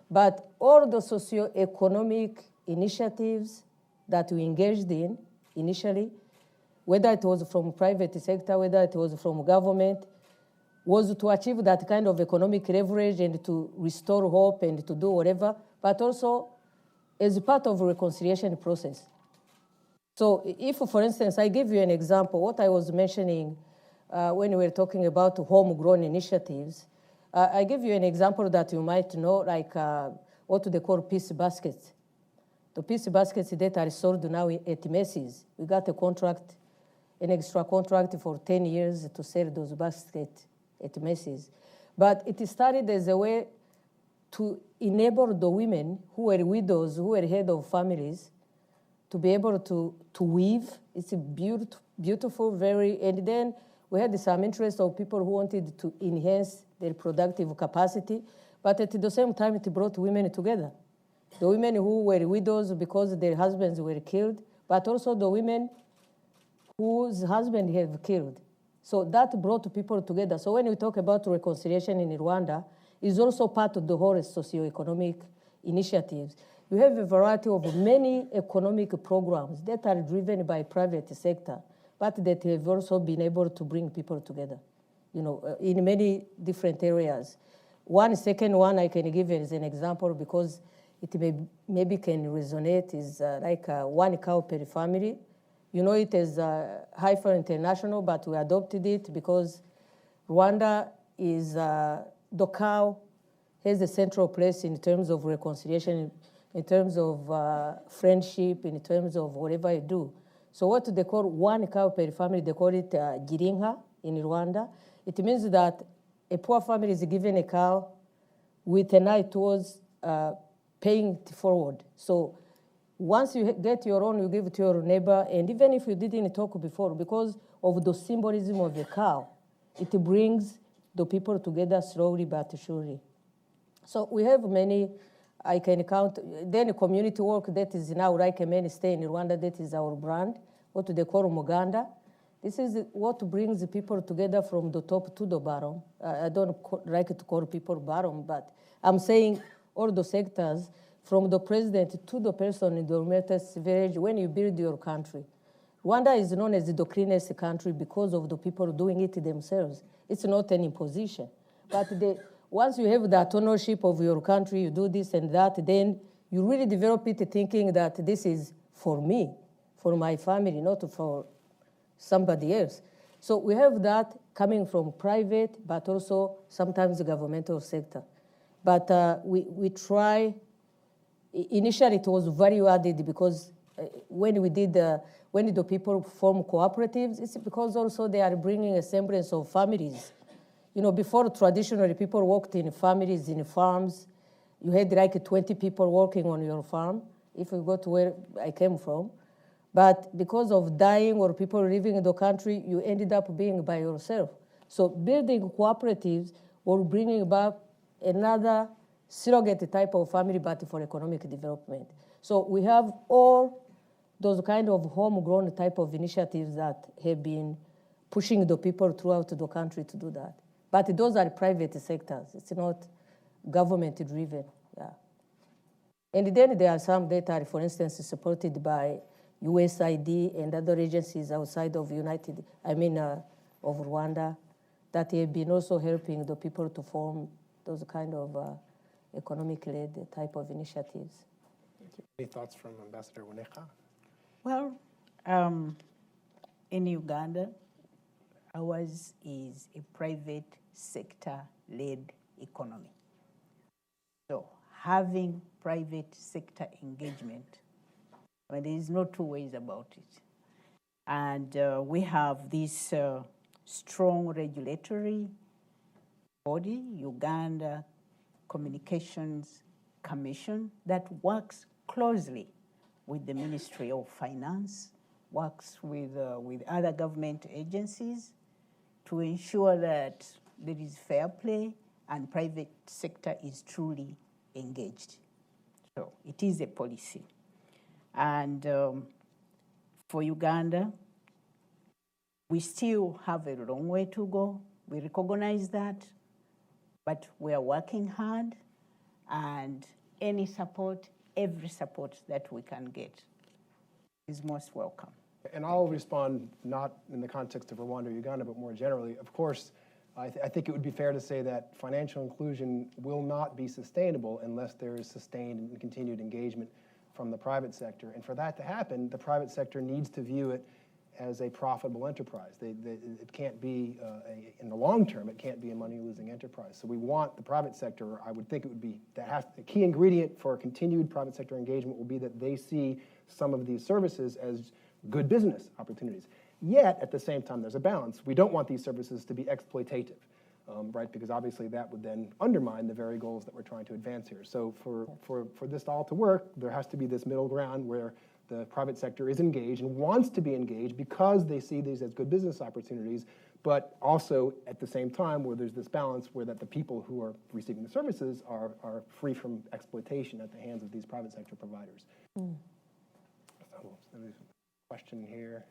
[SPEAKER 2] But all the socio-economic initiatives that we engaged in initially, whether it was from private sector, whether it was from government, was to achieve that kind of economic leverage and to restore hope and to do whatever, but also as part of a reconciliation process. So if, for instance, I give you an example, what I was mentioning when we were talking about homegrown initiatives, I give you an example that you might know, like what they call peace baskets. The peace baskets that are sold now at Macy's. We got a contract, an extra contract for 10 years to sell those baskets at Macy's. But it started as a way to enable the women who were widows, who were head of families, to be able to weave. It's a beautiful, and then we had some interest of people who wanted to enhance their productive capacity, but at the same time, it brought women together. The women who were widows because their husbands were killed, but also the women whose husbands have killed. So that brought people together. So when we talk about reconciliation in Rwanda, it's also part of the whole socioeconomic initiatives. You have a variety of many economic programs that are driven by private sector, but that have also been able to bring people together, in many different areas. One second one I can give as an example, because it maybe can resonate is like 1 cow per family. You know it as Heifer International, but we adopted it because Rwanda is, the cow has a central place in terms of reconciliation, in terms of friendship, in terms of whatever you do. So what they call 1 cow per family, they call it girinka in Rwanda. It means that a poor family is given a cow with an eye towards paying it forward. So once you get your own, you give it to your neighbor, and even if you didn't talk before, because of the symbolism of the cow, it brings the people together slowly but surely. So we have many, I can count, then community work that is now like a mainstay in Rwanda, that is our brand, what they call Muganda. This is what brings the people together from the top to the bottom. I don't like to call people bottom, but I'm saying all the sectors, from the president to the person in the remotest village, when you build your country. Rwanda is known as the cleanest country because of the people doing it themselves. It's not an imposition. But once you have that ownership of your country, you do this and that, then you really develop it thinking that this is for me, for my family, not for somebody else. So we have that coming from private, but also sometimes the governmental sector. But we try. Initially, it was value added because when the people form cooperatives, it's because also they are bringing a semblance of families. You know, before traditionally people worked in families, in farms. You had like 20 people working on your farm, if you go to where I came from. But because of dying or people living in the country, you ended up being by yourself. So building cooperatives or bringing about another surrogate type of family, but for economic development. So we have all those kind of homegrown type of initiatives that have been pushing the people throughout the country to do that. But those are private sectors. It's not government-driven. Yeah. And then there are some that are, for instance, supported by USAID and other agencies outside of of Rwanda, that have been also helping the people to form those kind of economic-led type of initiatives.
[SPEAKER 1] Any thoughts from Ambassador Wineka?
[SPEAKER 3] Well, in Uganda, ours is a private sector-led economy. So having private sector engagement, I mean, there is no two ways about it. And we have this strong regulatory body, Uganda Communications Commission, that works closely with the Ministry of Finance, works with other government agencies to ensure that there is fair play and private sector is truly engaged. So it is a policy. And for Uganda, we still have a long way to go. We recognize that, but we are working hard, and any support, every support that we can get is most welcome.
[SPEAKER 1] And I'll respond not in the context of Rwanda or Uganda, but more generally. Of course, I think it would be fair to say that financial inclusion will not be sustainable unless there is sustained and continued engagement from the private sector. And for that to happen, the private sector needs to view it as a profitable enterprise. It can't be, in the long term, it can't be a money-losing enterprise. So we want the private sector, I would think it would be, the key ingredient for continued private sector engagement will be that they see some of these services as good business opportunities. Yet, at the same time, there's a balance. We don't want these services to be exploitative, right? Because obviously that would then undermine the very goals that we're trying to advance here. So for this all to work, there has to be this middle ground where the private sector is engaged and wants to be engaged because they see these as good business opportunities, but also at the same time where there's this balance where that the people who are receiving the services are free from exploitation at the hands of these private sector providers. So there's a question here.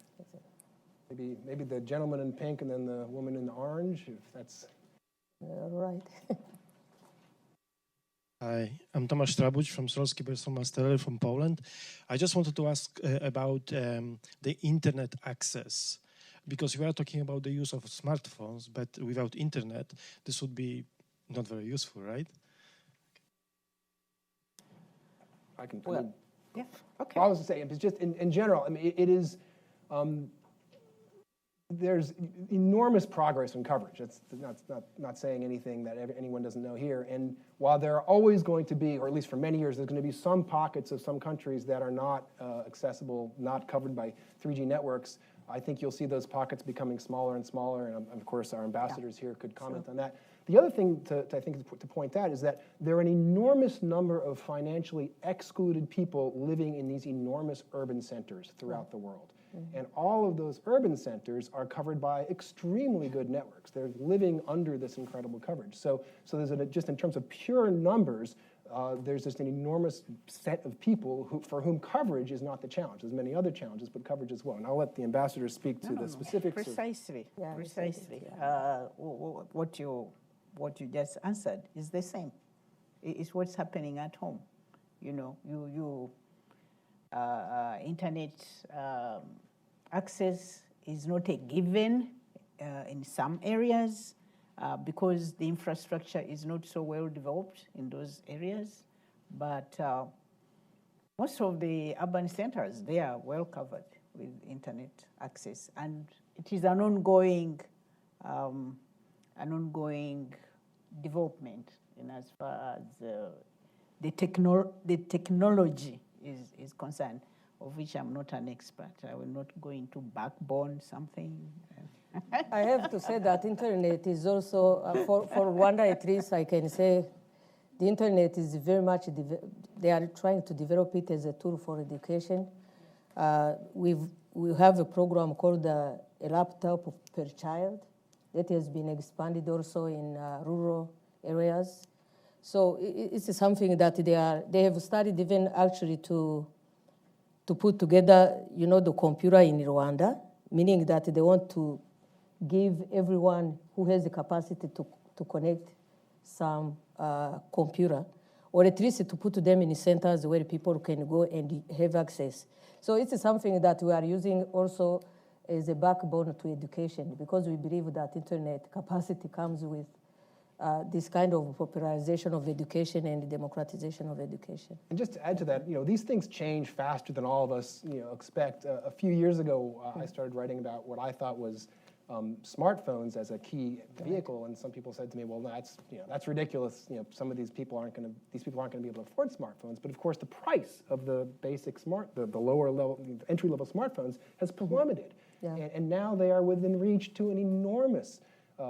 [SPEAKER 1] Maybe the gentleman in pink and then the woman in the orange, if that's...
[SPEAKER 2] All right.
[SPEAKER 10] Hi, I'm Tomasz Trabuć from Srolski Masterel from Poland. I just wanted to ask about the internet access, because we are talking about the use of smartphones, but without internet, this would be not very useful, right?
[SPEAKER 1] I can.
[SPEAKER 3] Well,
[SPEAKER 1] I mean,
[SPEAKER 3] yeah, okay.
[SPEAKER 1] all I was to say, it's just in general. I mean, it is. There's enormous progress in coverage. That's not saying anything that anyone doesn't know here. And while there are always going to be, or at least for many years, there's going to be some pockets of some countries that are not accessible, not covered by 3G networks, I think you'll see those pockets becoming smaller and smaller. And of course, our ambassadors here could comment on that. The other thing I think to point out is that there are an enormous number of financially excluded people living in these enormous urban centers throughout the world. And all of those urban centers are covered by extremely good networks. They're living under this incredible coverage. So there's just in terms of pure numbers, there's just an enormous set of people for whom coverage is not the challenge. There's many other challenges, but coverage as well. And I'll let the ambassadors speak to the specifics.
[SPEAKER 3] Precisely,
[SPEAKER 2] Yeah,
[SPEAKER 3] precisely. What you just answered is the same. It's what's happening at home. You know, internet access is not a given in some areas because the infrastructure is not so well developed in those areas. But most of the urban centers, they are well covered with internet access. And it is an ongoing development in as far as the technology is concerned, of which I'm not an expert. I will not go into backbone something.
[SPEAKER 2] I have to say that internet is also, for Rwanda at least, I can say the internet is very much, they are trying to develop it as a tool for education. We have a program called a laptop per child that has been expanded also in rural areas. So it's something that they have started even actually to put together, the computer in Rwanda, meaning that they want to give everyone who has the capacity to connect some computer, or at least to put them in centers where people can go and have access. So it's something that we are using also as a backbone to education, because we believe that internet capacity comes with this kind of popularization of education and democratization of education.
[SPEAKER 1] And just to add to that, these things change faster than all of us, expect. A few years ago, I started writing about what I thought was smartphones as a key vehicle, and some people said to me, "Well, that's ridiculous. Some of these people aren't going to be able to afford smartphones." But of course, the price of the basic the lower level, entry level smartphones has plummeted, and now they are within reach to an enormous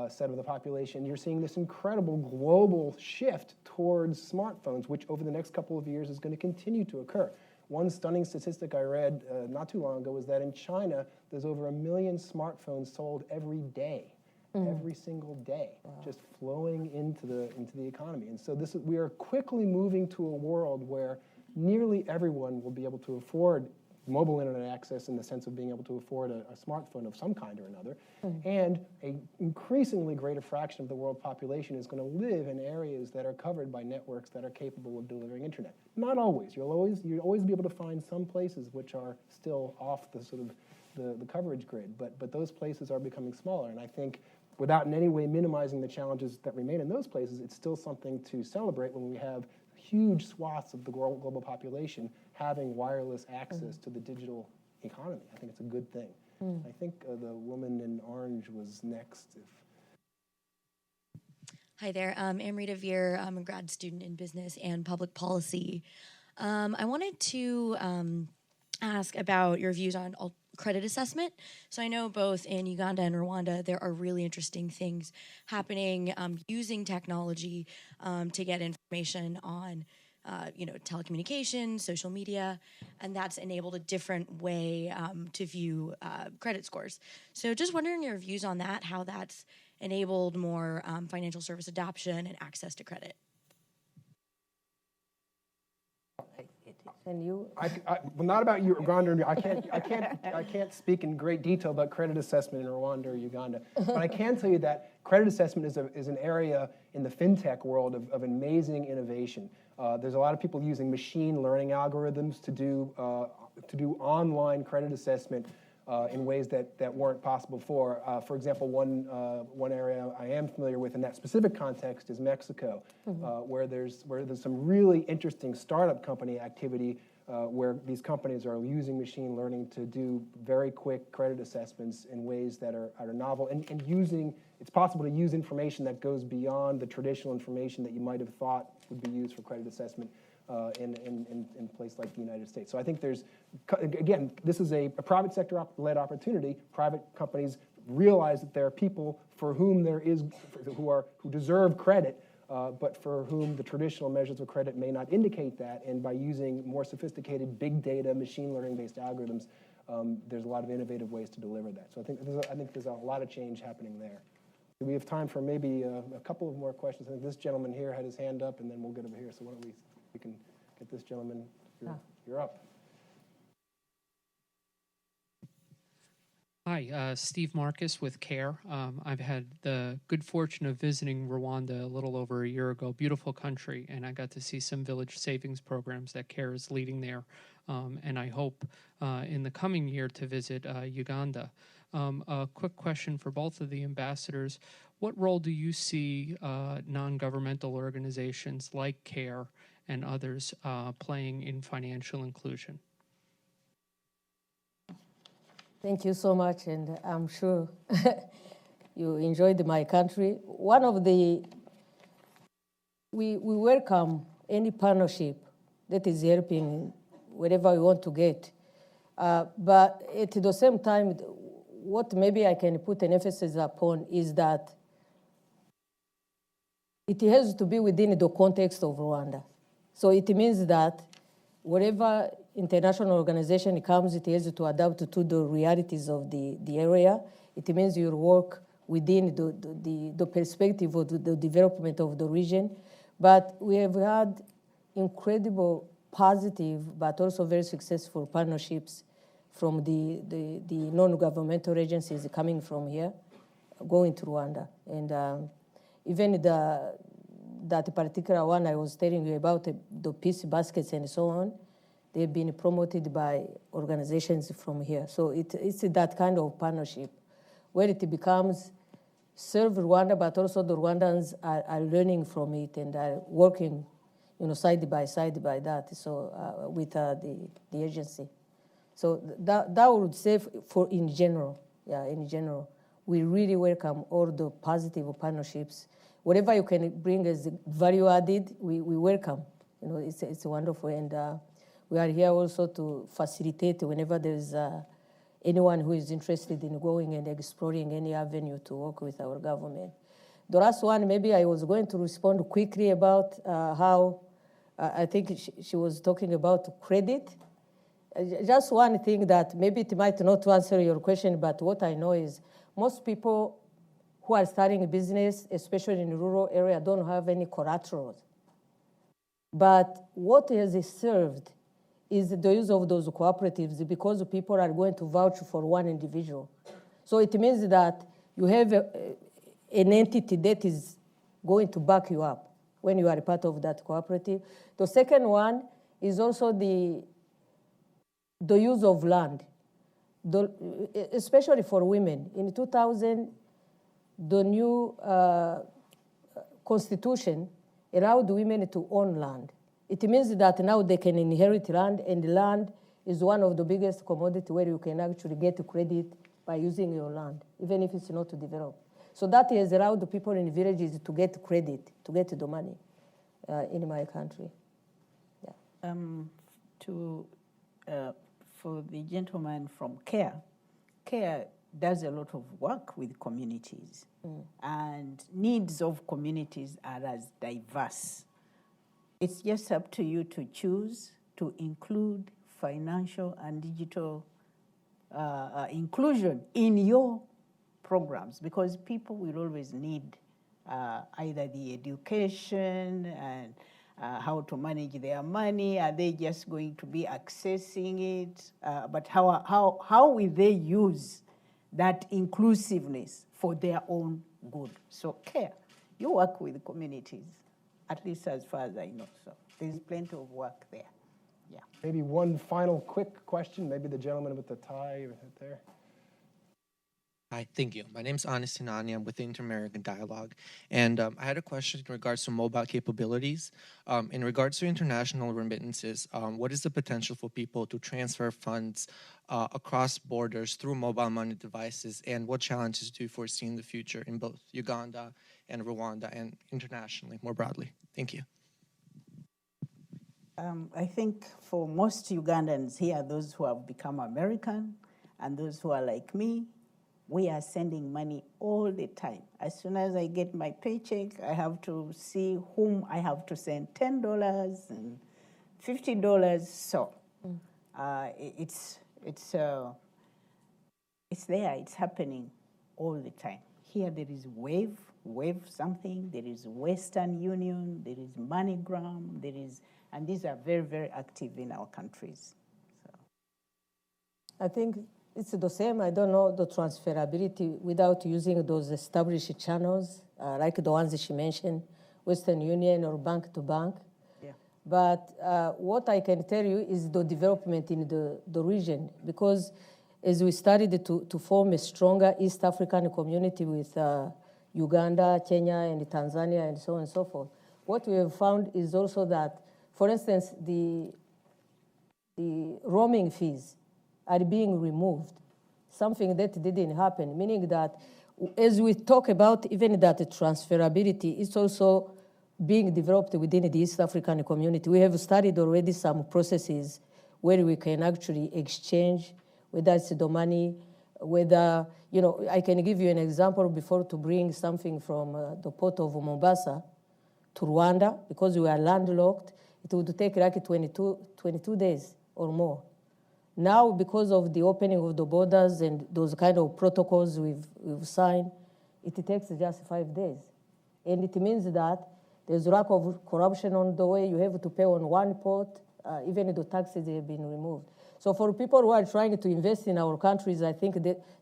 [SPEAKER 1] set of the population. You're seeing this incredible global shift towards smartphones, which over the next couple of years is going to continue to occur. One stunning statistic I read not too long ago was that in China, there's over 1 million smartphones sold every day, every single day, just flowing into the economy. And so we are quickly moving to a world where nearly everyone will be able to afford mobile internet access in the sense of being able to afford a smartphone of some kind or another, and an increasingly greater fraction of the world population is going to live in areas that are covered by networks that are capable of delivering internet. Not always. You'll always be able to find some places which are still off the sort of the coverage grid, but those places are becoming smaller, and I think without in any way minimizing the challenges that remain in those places, it's still something to celebrate when we have huge swaths of the global population having wireless access to the digital economy. I think it's a good thing. I think the woman in orange was next.
[SPEAKER 11] Hi there, I'm Amrita Veer. I'm a grad student in business and public policy. I wanted to ask about your views on credit assessment. So I know both in Uganda and Rwanda, there are really interesting things happening using technology to get information on telecommunications, social media, and that's enabled a different way to view credit scores. So just wondering your views on that, how that's enabled more financial service adoption and access to credit.
[SPEAKER 2] And you?
[SPEAKER 1] Well, not about Uganda. I can't speak in great detail about credit assessment in Rwanda or Uganda. But I can tell you that credit assessment is an area in the fintech world of amazing innovation. There's a lot of people using machine learning algorithms to do online credit assessment in ways that weren't possible before. For example, one area I am familiar with in that specific context is Mexico, where there's some really interesting startup company activity where these companies are using machine learning to do very quick credit assessments in ways that are novel, and it's possible to use information that goes beyond the traditional information that you might have thought would be used for credit assessment in a place like the United States. So I think again, this is a private sector-led opportunity. Private companies realize that there are people for whom who deserve credit, but for whom the traditional measures of credit may not indicate that. And by using more sophisticated big data, machine learning-based algorithms, there's a lot of innovative ways to deliver that. So I think there's a lot of change happening there. Do we have time for maybe a couple of more questions? I think this gentleman here had his hand up, and then we'll get over here. So why don't we can get this gentleman. You're up.
[SPEAKER 12] Hi, Steve Marcus with CARE. I've had the good fortune of visiting Rwanda a little over a year ago. Beautiful country, and I got to see some village savings programs that CARE is leading there. And I hope in the coming year to visit Uganda. A quick question for both of the ambassadors. What role do you see non-governmental organizations like CARE and others playing in financial inclusion?
[SPEAKER 2] Thank you so much, and I'm sure you enjoyed my country. We welcome any partnership that is helping wherever we want to get. But at the same time, what maybe I can put an emphasis upon is that it has to be within the context of Rwanda. So it means that whatever international organization comes, it has to adapt to the realities of the area. It means you work within the perspective of the development of the region. But we have had incredible positive but also very successful partnerships from the non-governmental agencies coming from here, going to Rwanda. And even that particular one I was telling you about, the peace baskets and so on, they've been promoted by organizations from here. So it's that kind of partnership where it becomes serve Rwanda, but also the Rwandans are learning from it and are working, side by side by that. So with the agency. So that would say in general, we really welcome all the positive partnerships. Whatever you can bring as value added, we welcome. It's wonderful, and we are here also to facilitate whenever there's anyone who is interested in going and exploring any avenue to work with our government. The last one, maybe I was going to respond quickly about how I think she was talking about credit. Just one thing that maybe it might not answer your question, but what I know is most people who are starting a business, especially in the rural area, don't have any collateral. But what has served is the use of those cooperatives because people are going to vouch for one individual. So it means that you have an entity that is going to back you up when you are a part of that cooperative. The second one is also the use of land, especially for women. In 2000, the new constitution allowed women to own land. It means that now they can inherit land, and land is one of the biggest commodities where you can actually get credit by using your land, even if it's not developed. So that has allowed the people in villages to get credit, to get the money in my country. Yeah.
[SPEAKER 3] For the gentleman from CARE does a lot of work with communities, and needs of communities are as diverse. It's just up to you to choose to include financial and digital inclusion in your programs, because people will always need either the education and how to manage their money. Are they just going to be accessing it? But how will they use that inclusiveness for their own good? So CARE, you work with communities, at least as far as I know. So there's plenty of work there. Yeah.
[SPEAKER 1] Maybe one final quick question, maybe the gentleman with the tie right there.
[SPEAKER 13] Hi, thank you. My name's Anis Sinani. I'm with the Inter-American Dialogue. And I had a question in regards to mobile capabilities. In regards to international remittances, what is the potential for people to transfer funds across borders through mobile money devices? And what challenges do you foresee in the future in both Uganda and Rwanda and internationally more broadly? Thank you.
[SPEAKER 3] I think for most Ugandans here, those who have become American and those who are like me, we are sending money all the time. As soon as I get my paycheck, I have to see whom I have to send $10 and $50. So it's there, it's happening all the time. Here there is Wave something, there is Western Union, there is MoneyGram, there is, and these are very, very active in our countries. So.
[SPEAKER 2] I think it's the same. I don't know the transferability without using those established channels, like the ones that she mentioned, Western Union or bank to bank.
[SPEAKER 3] Yeah.
[SPEAKER 2] But what I can tell you is the development in the region, because as we started to form a stronger East African community with Uganda, Kenya, and Tanzania, and so on and so forth, what we have found is also that, for instance, the roaming fees are being removed, something that didn't happen, meaning that as we talk about even that transferability, it's also being developed within the East African community. We have started already some processes where we can actually exchange, whether it's the money, whether, I can give you an example before to bring something from the port of Mombasa to Rwanda, because we are landlocked, it would take like 22 days or more. Now, because of the opening of the borders and those kind of protocols we've signed, it takes just 5 days. And it means that there's lack of corruption on the way. You have to pay on one port, even the taxes have been removed. So for people who are trying to invest in our countries, I think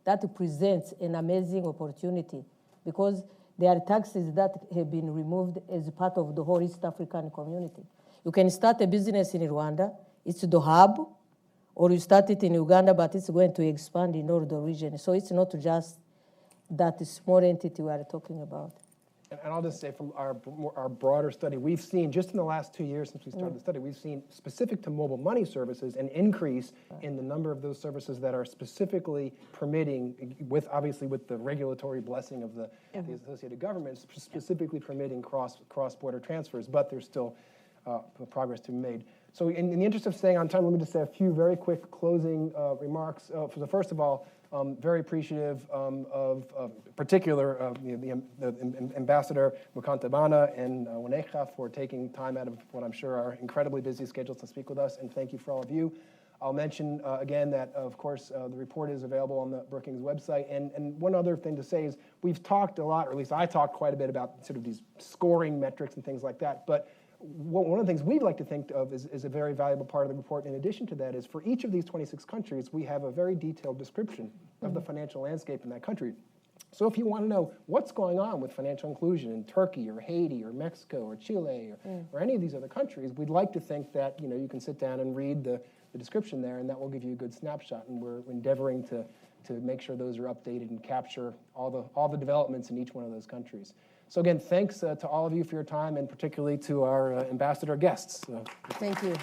[SPEAKER 2] that presents an amazing opportunity, because there are taxes that have been removed as part of the whole East African community. You can start a business in Rwanda, it's the hub, or you start it in Uganda, but it's going to expand in all the region. So it's not just that small entity we are talking about.
[SPEAKER 1] And I'll just say from our broader study, we've seen just in the last 2 years since we started the study, we've seen specific to mobile money services an increase in the number of those services that are specifically permitting, obviously with the regulatory blessing of the associated governments, specifically permitting cross-border transfers, but there's still progress to be made. So in the interest of staying on time, let me just say a few very quick closing remarks. First of all, very appreciative of particular the Ambassador Mukantabana and Wanecha for taking time out of what I'm sure are incredibly busy schedules to speak with us, and thank you for all of you. I'll mention again that, of course, the report is available on the Brookings website. And one other thing to say is we've talked a lot, or at least I talked quite a bit about sort of these scoring metrics and things like that, but one of the things we'd like to think of is a very valuable part of the report. In addition to that is for each of these 26 countries, we have a very detailed description of the financial landscape in that country. So if you want to know what's going on with financial inclusion in Turkey or Haiti or Mexico or Chile or any of these other countries, we'd like to think that you can sit down and read the description there, and that will give you a good snapshot. And we're endeavoring to make sure those are updated and capture all the developments in each one of those countries. So again, thanks to all of you for your time, and particularly to our ambassador guests.
[SPEAKER 2] Thank you.